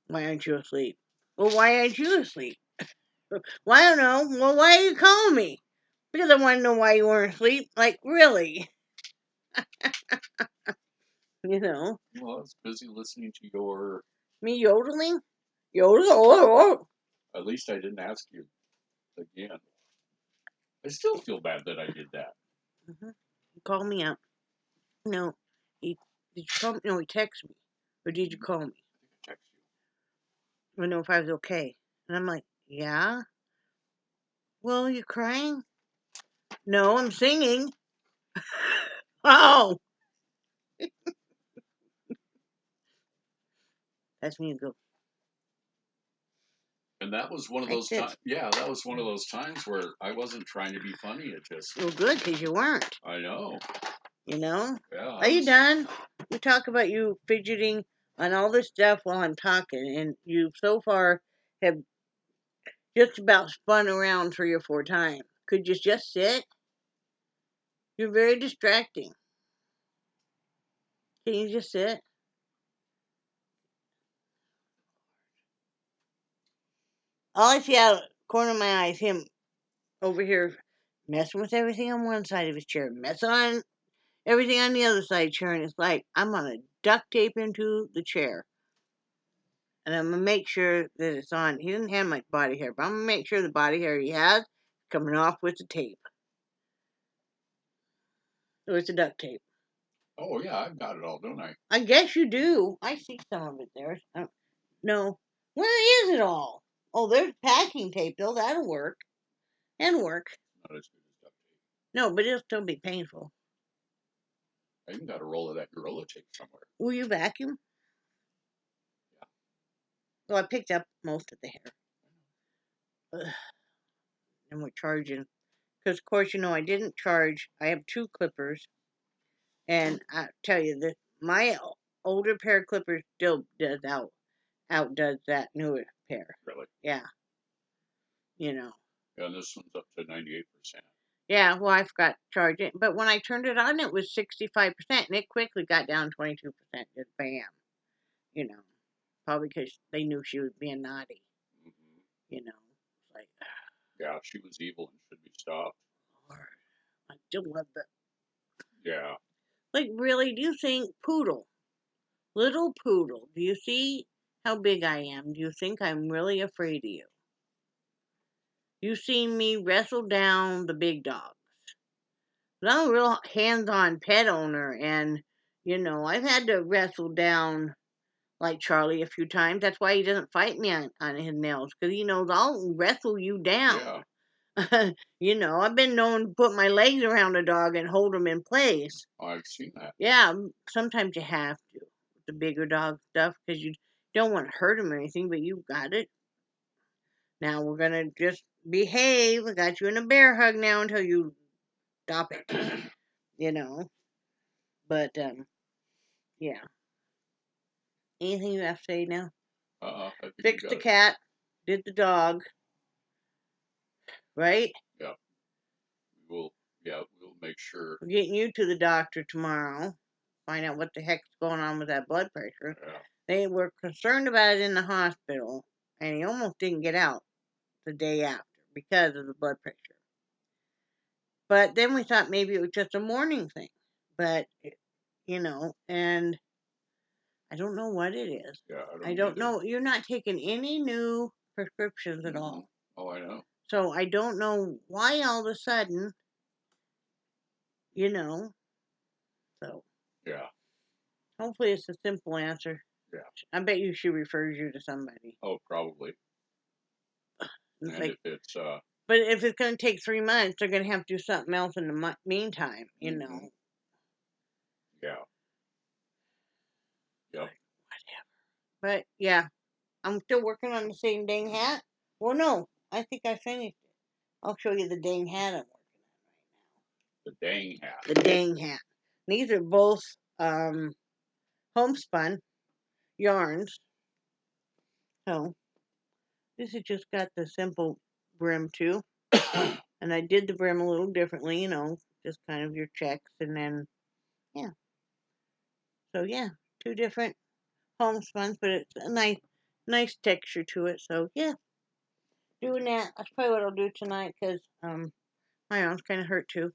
Why aren't you asleep? Well, why aren't you asleep? Well, I don't know. Well, why are you calling me? Because I want to know why you weren't asleep. Like, really? You know? Well, I was busy listening to your. Me yodeling? Yodel. At least I didn't ask you again. I still feel bad that I did that. Mm-hmm. He called me up. No. Did you call me? No, he texted me. Or did you call me? I texted I don't know if I was okay. And I'm like, yeah? Well, you crying? No, I'm singing. Oh! That's me to go. And that was one of those times. Yeah, that was one of those times where I wasn't trying to be funny. It just. Well, good, because you weren't. I know. You know? Yeah. Are you done? We talk about you fidgeting on all this stuff while I'm talking, and you so far have just about spun around 3 or 4 times. Could you just sit? You're very distracting. Can you just sit? All I see out of the corner of my eye is him over here messing with everything on one side of his chair, messing on everything on the other side of the chair, and it's like I'm gonna duct tape into the chair. And I'm gonna make sure that it's on. He doesn't have much body hair, but I'm gonna make sure the body hair he has is coming off with the tape. Or it's a duct tape. Oh, yeah, I've got it all, don't I? I guess you do. I see some of it there. No. Where is it all? Oh, there's packing tape, though. That'll work. That'll work. Not as good as duct tape. No, but it'll still be painful. I even got a roll of that Gorilla tape somewhere. Will you vacuum? Yeah. Well, I picked up most of the hair. Ugh. And we're charging. Because, of course, I didn't charge. I have 2 clippers. And I tell you, my older pair of clippers still outdoes that newer pair. Really? Yeah. Yeah, and this one's up to 98%. Yeah, well, I forgot to charge it. But when I turned it on, it was 65%, and it quickly got down 22%. Just bam. Probably because they knew she was being naughty. Mm-hmm. Like. Yeah, she was evil and should be stopped. Lord, I still love that. Yeah. Like, really, do you think Poodle, little Poodle, do you see how big I am? Do you think I'm really afraid of you? You've seen me wrestle down the big dogs. I'm a real hands-on pet owner, and, I've had to wrestle down, like, Charlie a few times. That's why he doesn't fight me on his nails, because he knows I'll wrestle you down. Yeah. I've been known to put my legs around a dog and hold him in place. Oh, I've seen that. Yeah, sometimes you have to with the bigger dog stuff because you don't want to hurt him or anything, but you got it. Now we're gonna just behave. I got you in a bear hug now until you stop it. You know. But yeah. Anything you have to say now? I think Fixed you the got it. cat, did the dog, right? Yeah. We'll make sure. We're getting you to the doctor tomorrow. Find out what the heck's going on with that blood pressure. Yeah. They were concerned about it in the hospital, and he almost didn't get out the day after because of the blood pressure. But then we thought maybe it was just a morning thing. But, and I don't know what it is. Yeah, I don't know. You're not taking any new prescriptions at all. Oh, I know. So I don't know why all of a sudden, So Yeah. hopefully it's a simple answer. Yeah. I bet you she refers you to somebody. Oh, probably. It's And if it's but if it's going to take 3 months, they're going to have to do something else in the meantime, Yeah. Yep. Whatever. But yeah, I'm still working on the same dang hat. Well, no, I think I finished it. I'll show you the dang hat I'm working The dang hat. on right now. The dang hat. These are both homespun yarns. So this has just got the simple brim too. And I did the brim a little differently, just kind of your checks, and then, yeah. So, yeah, 2 different homespuns, but it's a nice texture to it. So, yeah, doing that. That's probably what I'll do tonight because my arms kind of hurt too.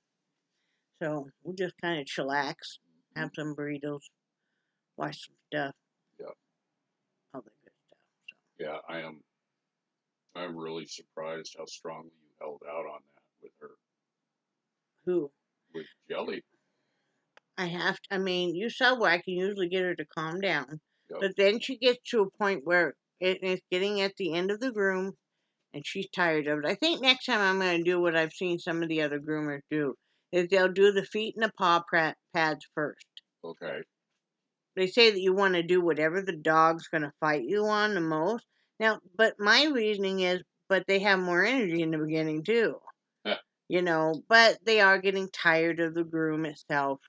So, we'll just kind of chillax, have some burritos, watch some stuff. Yep. All that good stuff. So. Yeah, I'm really surprised how strongly you held out on that with her. Who? With Jelly. You saw where I can usually get her to calm down. Yep. But then she gets to a point where it is getting at the end of the groom and she's tired of it. I think next time I'm going to do what I've seen some of the other groomers do, is they'll do the feet and the paw pads first. Okay. They say that you want to do whatever the dog's going to fight you on the most. Now, but my reasoning is, but they have more energy in the beginning too. But they are getting tired of the groom itself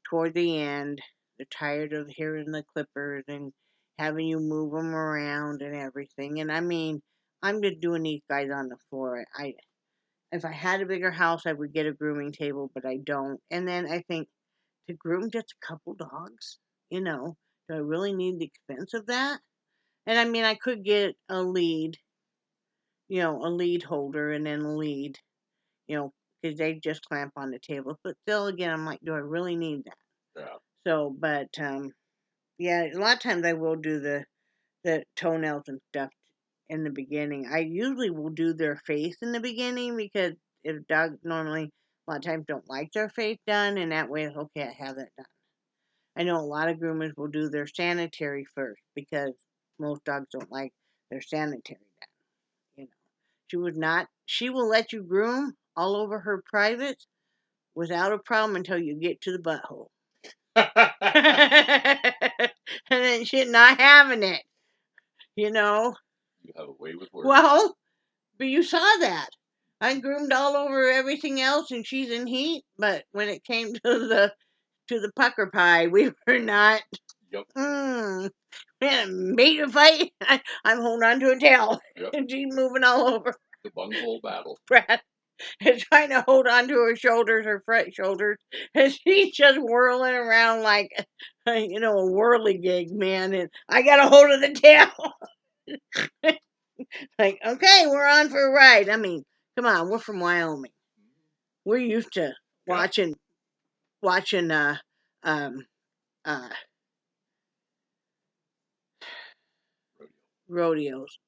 toward the end. They're tired of hearing the clippers and having you move them around and everything. And I'm just doing these guys on the floor. If I had a bigger house, I would get a grooming table, but I don't. And then I think to groom just a couple dogs, do I really need the expense of that? And I could get a lead, a lead holder and then a lead, because they just clamp on the table. But still, again, I'm like, do I really need that? Yeah. So, but yeah, a lot of times I will do the toenails and stuff in the beginning. I usually will do their face in the beginning because if dogs normally a lot of times don't like their face done, and that way it's okay, I have that done. I know a lot of groomers will do their sanitary first because most dogs don't like their sanitary done. She will let you groom all over her privates without a problem until you get to the butthole. And then she's not having it. You have a way with words. Well, but you saw that. I groomed all over everything else and she's in heat, but when it came to the pucker pie, we were not. Yep. We had a major fight. I'm holding on to a tail. Yep. And she's moving all over. The bunghole battle. Brad is trying to hold on to her shoulders, her front shoulders, and she's just whirling around like, a whirligig, man. And I got a hold of the tail. Like, okay, we're on for a ride. Come on, we're from Wyoming. We're used to watching rodeos.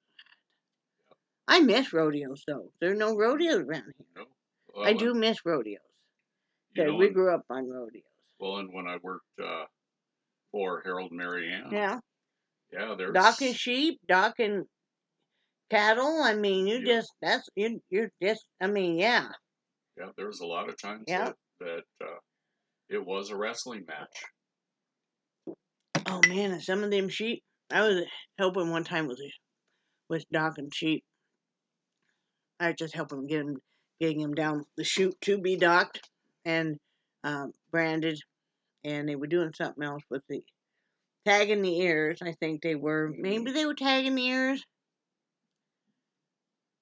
I miss rodeos though. There are no rodeos around here. No. Well, I do miss rodeos. Because we grew up on rodeos. Well, and when I worked for Harold and Marianne. Yeah. Yeah, there's docking sheep, docking cattle. You're just yeah. Yeah, there was a lot of times that it was a wrestling match. Oh man, and some of them sheep. I was helping one time with docking sheep. I was just helping getting him down the chute to be docked and branded, and they were doing something else with the tagging the ears. I think they were. Maybe they were tagging the ears.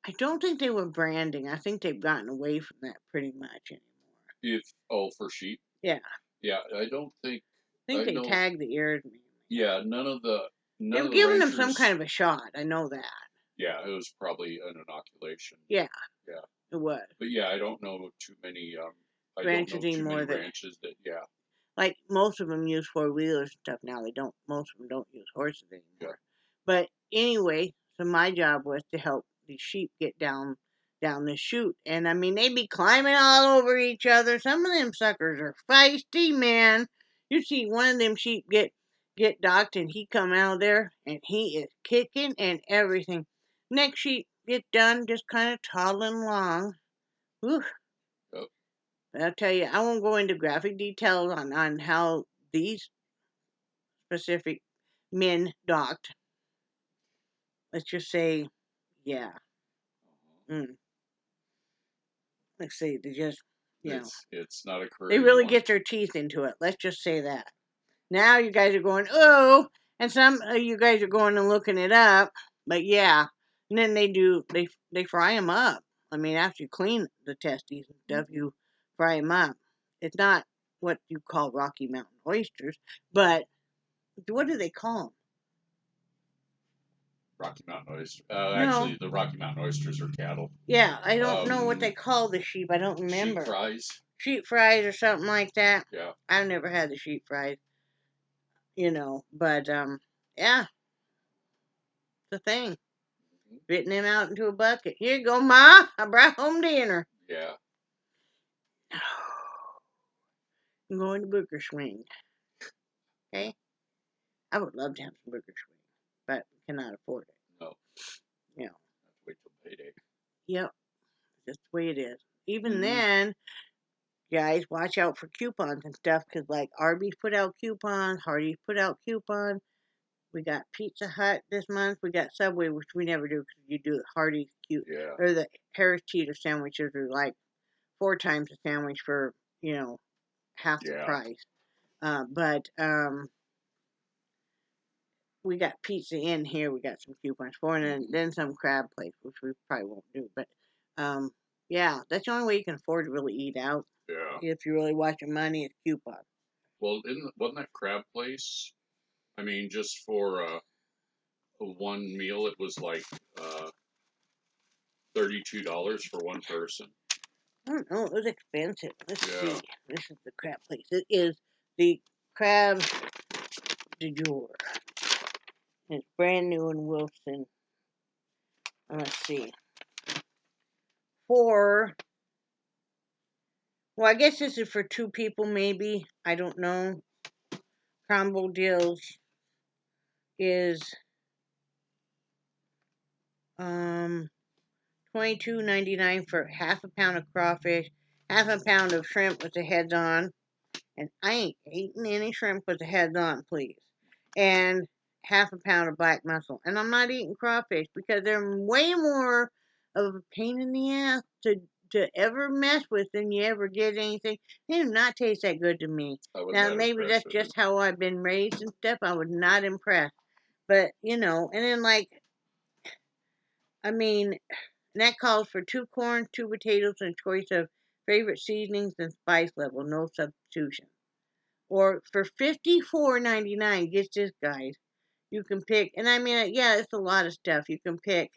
I don't think they were branding. I think they've gotten away from that pretty much anymore. For sheep. Yeah. Yeah, I don't think. I think I they know. tag the ears. Yeah, none of the They were ranchers, giving them some kind of a shot. I know that. Yeah, it was probably an inoculation. Yeah. Yeah. It was. But yeah, I don't know too many. Ranches anymore ranches that. Yeah. Like most of them use 4-wheelers and stuff now. They don't. Most of them don't use horses anymore. Yeah. But anyway, so my job was to help the sheep get down the chute, and I mean they be climbing all over each other. Some of them suckers are feisty, man. You see one of them sheep get docked, and he come out there, and he is kicking and everything. Next sheep get done, just kind of toddling along. Whew. Yep. I'll tell you, I won't go into graphic details on how these specific men docked. Let's just say, yeah. Let's see, they just, It's not a career. they really get their teeth into it. Let's just say that. Now you guys are going, oh, and some of you guys are going and looking it up, but yeah. And then they fry them up. I mean, after you clean the testes and stuff, you fry them up. It's not what you call Rocky Mountain oysters, but what do they call them? Rocky Mountain oysters. No. Actually, the Rocky Mountain oysters are cattle. Yeah, I don't know what they call the sheep. I don't remember. Sheep fries. Sheep fries or something like that. Yeah. I've never had the sheep fries. But yeah, it's a thing. Spitting them out into a bucket. Here you go, Ma. I brought home dinner. Yeah. I'm going to Booker Swing. Okay? I would love to have some Booker Swing, but cannot afford it. No. You know. Have to wait till payday. Yep. That's the way it is. Even then, guys, watch out for coupons and stuff, because like Arby's put out coupons, Hardee's put out coupons. We got Pizza Hut this month. We got Subway, which we never do because you do Hardee's or the Harris Teeter sandwiches are like 4 times the sandwich for half the price. But we got Pizza Inn here. We got some coupons for, and then some crab place, which we probably won't do. But yeah, that's the only way you can afford to really eat out. Yeah. If you really watch your money, it's coupons. Well, wasn't that crab place? I mean, just for one meal, it was like $32 for one person. I don't know. It was expensive. Let's see. This is the crab place. It is the Crab du jour. It's brand new in Wilson. Let's see. Well, I guess this is for 2 people, maybe. I don't know. Combo deals is $22.99 for half a pound of crawfish, half a pound of shrimp with the heads on, and I ain't eating any shrimp with the heads on, please, and half a pound of black mussel. And I'm not eating crawfish because they're way more of a pain in the ass to ever mess with than you ever get anything. They do not taste that good to me. Now, maybe that's just how I've been raised and stuff. I was not impressed. But, and then, that calls for 2 corn, 2 potatoes, and a choice of favorite seasonings and spice level, no substitution. Or for $54.99, get this, guys. You can pick, and it's a lot of stuff. You can pick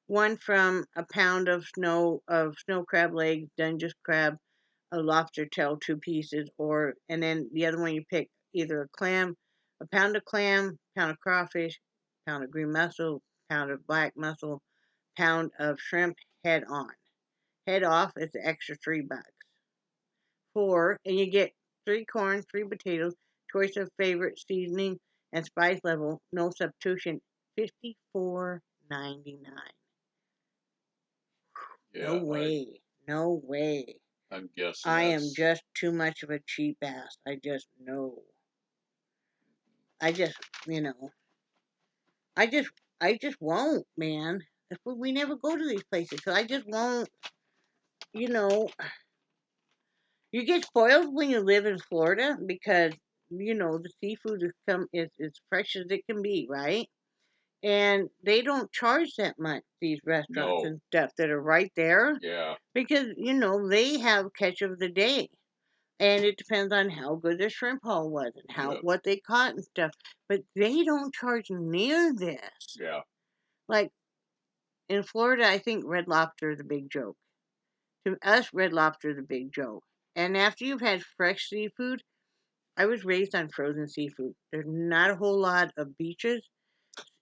one from a pound of snow crab legs, Dungeness crab, a lobster tail, 2 pieces, and then the other one you pick either a pound of clam, pound of crawfish, pound of green mussel, pound of black mussel, pound of shrimp head on. Head off is the extra $3. And you get 3 corn, 3 potatoes, choice of favorite seasoning and spice level, no substitution, $54.99. Yeah, no way. I'm guessing. I am just too much of a cheap ass. I just know. I just won't, man. we never go to these places. So I just won't, you know, you get spoiled when you live in Florida because, the seafood is as fresh as it can be, right? And they don't charge that much, these restaurants No. and stuff that are right there, Yeah. because, they have catch of the day. And it depends on how good the shrimp haul was and Yep. what they caught and stuff. But they don't charge near this. Yeah. Like in Florida, I think Red Lobster is a big joke. To us, Red Lobster is a big joke. And after you've had fresh seafood, I was raised on frozen seafood. There's not a whole lot of beaches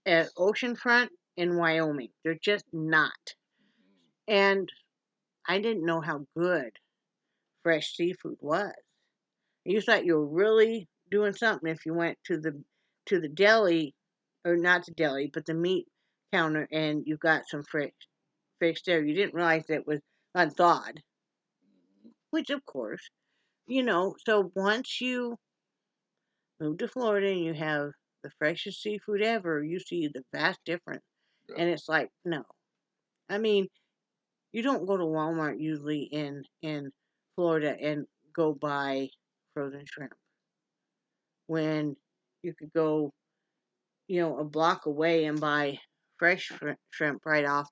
at oceanfront in Wyoming. They're just not. And I didn't know how good fresh seafood was. You thought you were really doing something if you went to the deli, or not the deli, but the meat counter, and you got some fish there. You didn't realize that it was unthawed, which of course, So once you move to Florida and you have the freshest seafood ever, you see the vast difference. Yep. And it's like, no. I mean, you don't go to Walmart usually in Florida and go buy frozen shrimp when you could go, a block away and buy fresh shrimp right off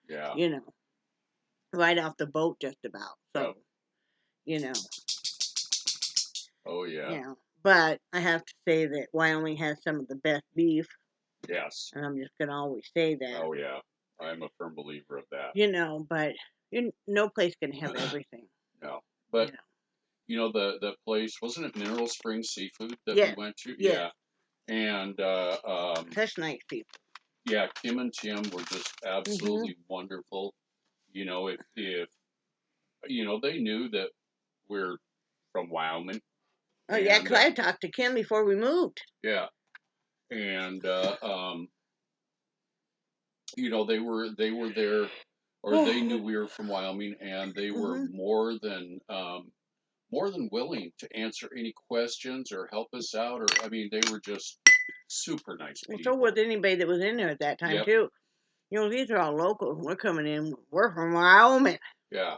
Yeah. right off the boat just about. So, Yep. you know, Oh yeah. But I have to say that Wyoming has some of the best beef, Yes. and I'm just gonna always say that. Oh yeah. I'm a firm believer of that. But no place can have everything. No. But You know. the place, wasn't it Mineral Springs Seafood that Yeah. we went to? Yeah. And Such nice people. yeah, Kim and Tim were just absolutely wonderful. If they knew that we're from Wyoming. Oh yeah, because I talked to Kim before we moved. Yeah. And they were there, or they knew we were from Wyoming, and they were more than willing to answer any questions or help us out. Or I mean, they were just super nice people. So was anybody that was in there at that time too. These are all locals. We're coming in. We're from Wyoming. Yeah.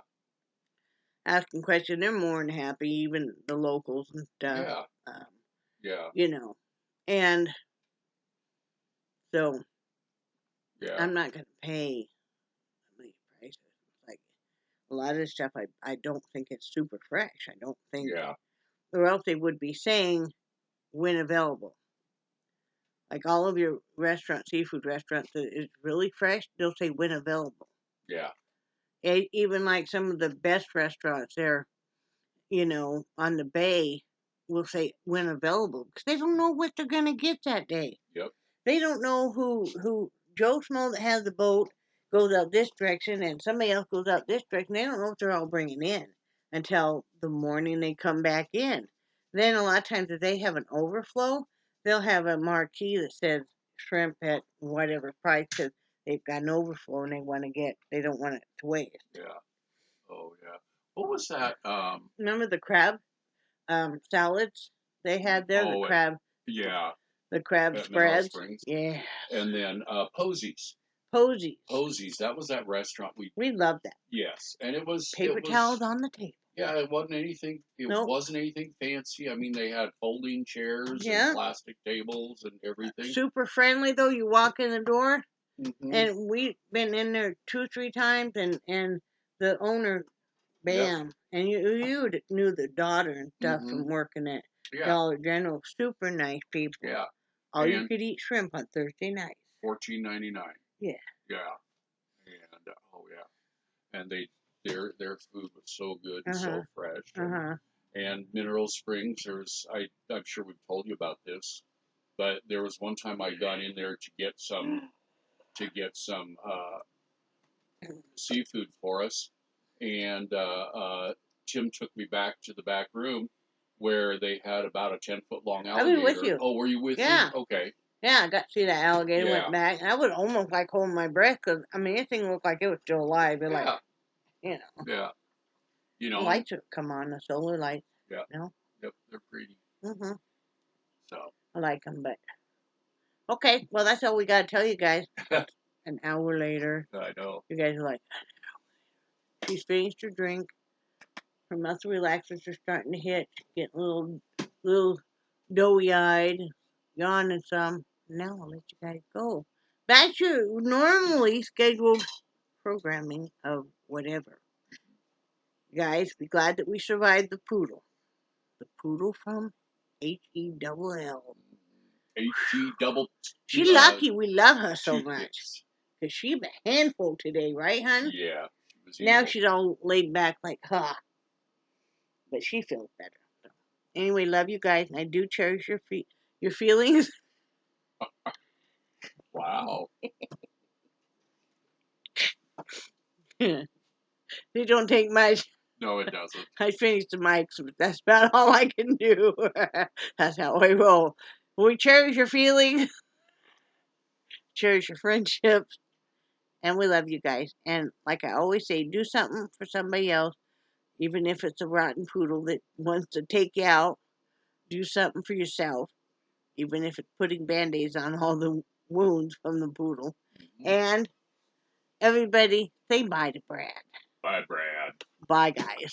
Asking questions. They're more than happy, even the locals and stuff. Yeah. And so Yeah. I'm not going to pay these prices. Like a lot of this stuff, I don't think it's super fresh. I don't think. Yeah. Or else they would be saying when available. Like all of your seafood restaurants that is really fresh, they'll say when available. Yeah. Even like some of the best restaurants there, on the bay, will say when available because they don't know what they're gonna get that day. Yep. They don't know who Joe Schmo that has the boat goes out this direction and somebody else goes out this direction. They don't know what they're all bringing in until the morning they come back in. Then a lot of times if they have an overflow, they'll have a marquee that says shrimp at whatever price because they've got an overflow and they don't want it to waste. Yeah. Oh yeah. What was that? Remember the crab salads they had there? The crab. Yeah. The crab At spreads. Springs. Yeah. And then Posey's. Posey's. That was that restaurant we loved that. Yes, and it was paper towels on the table. Yeah, it wasn't anything. It wasn't anything fancy. I mean, they had folding chairs and plastic tables and everything. Super friendly though. You walk in the door, and we've been in there 2-3 times, and the owner, bam, and you knew the daughter and stuff from working at Dollar General. Super nice people. Yeah. All you could eat shrimp on Thursday nights. $14.99. Yeah. Yeah. And and their food was so good and so fresh. And Mineral Springs, I'm sure we've told you about this, but there was one time I got in there to get some seafood for us, and Tim took me back to the back room where they had about a 10-foot long alligator. I was with you. Oh, were you with me? Okay. Yeah, I got to see that alligator. Went back. I was almost like holding my breath because this thing looked like it was still alive. Like, Yeah. The lights would come on, the solar lights. Yeah. Yep, they're pretty. So. I like them, but okay. Well, that's all we got to tell you guys. an hour later. I know. You guys are like, she's finished her drink. Her muscle relaxers are starting to hit. She's getting a little doughy-eyed, yawning some. Now I'll let you guys go. That's your normally scheduled programming of whatever. Guys, be glad that we survived the poodle. The poodle from H-E-double-L. H-E-double. She's lucky we love her so She much. is. Because she's a handful today, right, hon? Yeah. She was Now evil. she's all laid back like, huh. But she feels better. So, anyway, love you guys. I do cherish your feelings. Wow. They don't take much. No, it doesn't. I finished the mics, but that's about all I can do. That's how I roll. We cherish your feelings, cherish your friendships, and we love you guys. And like I always say, do something for somebody else, even if it's a rotten poodle that wants to take you out. Do something for yourself, even if it's putting band-aids on all the wounds from the poodle. Mm-hmm. And everybody, say bye to Brad. Bye, Brad. Bye, guys.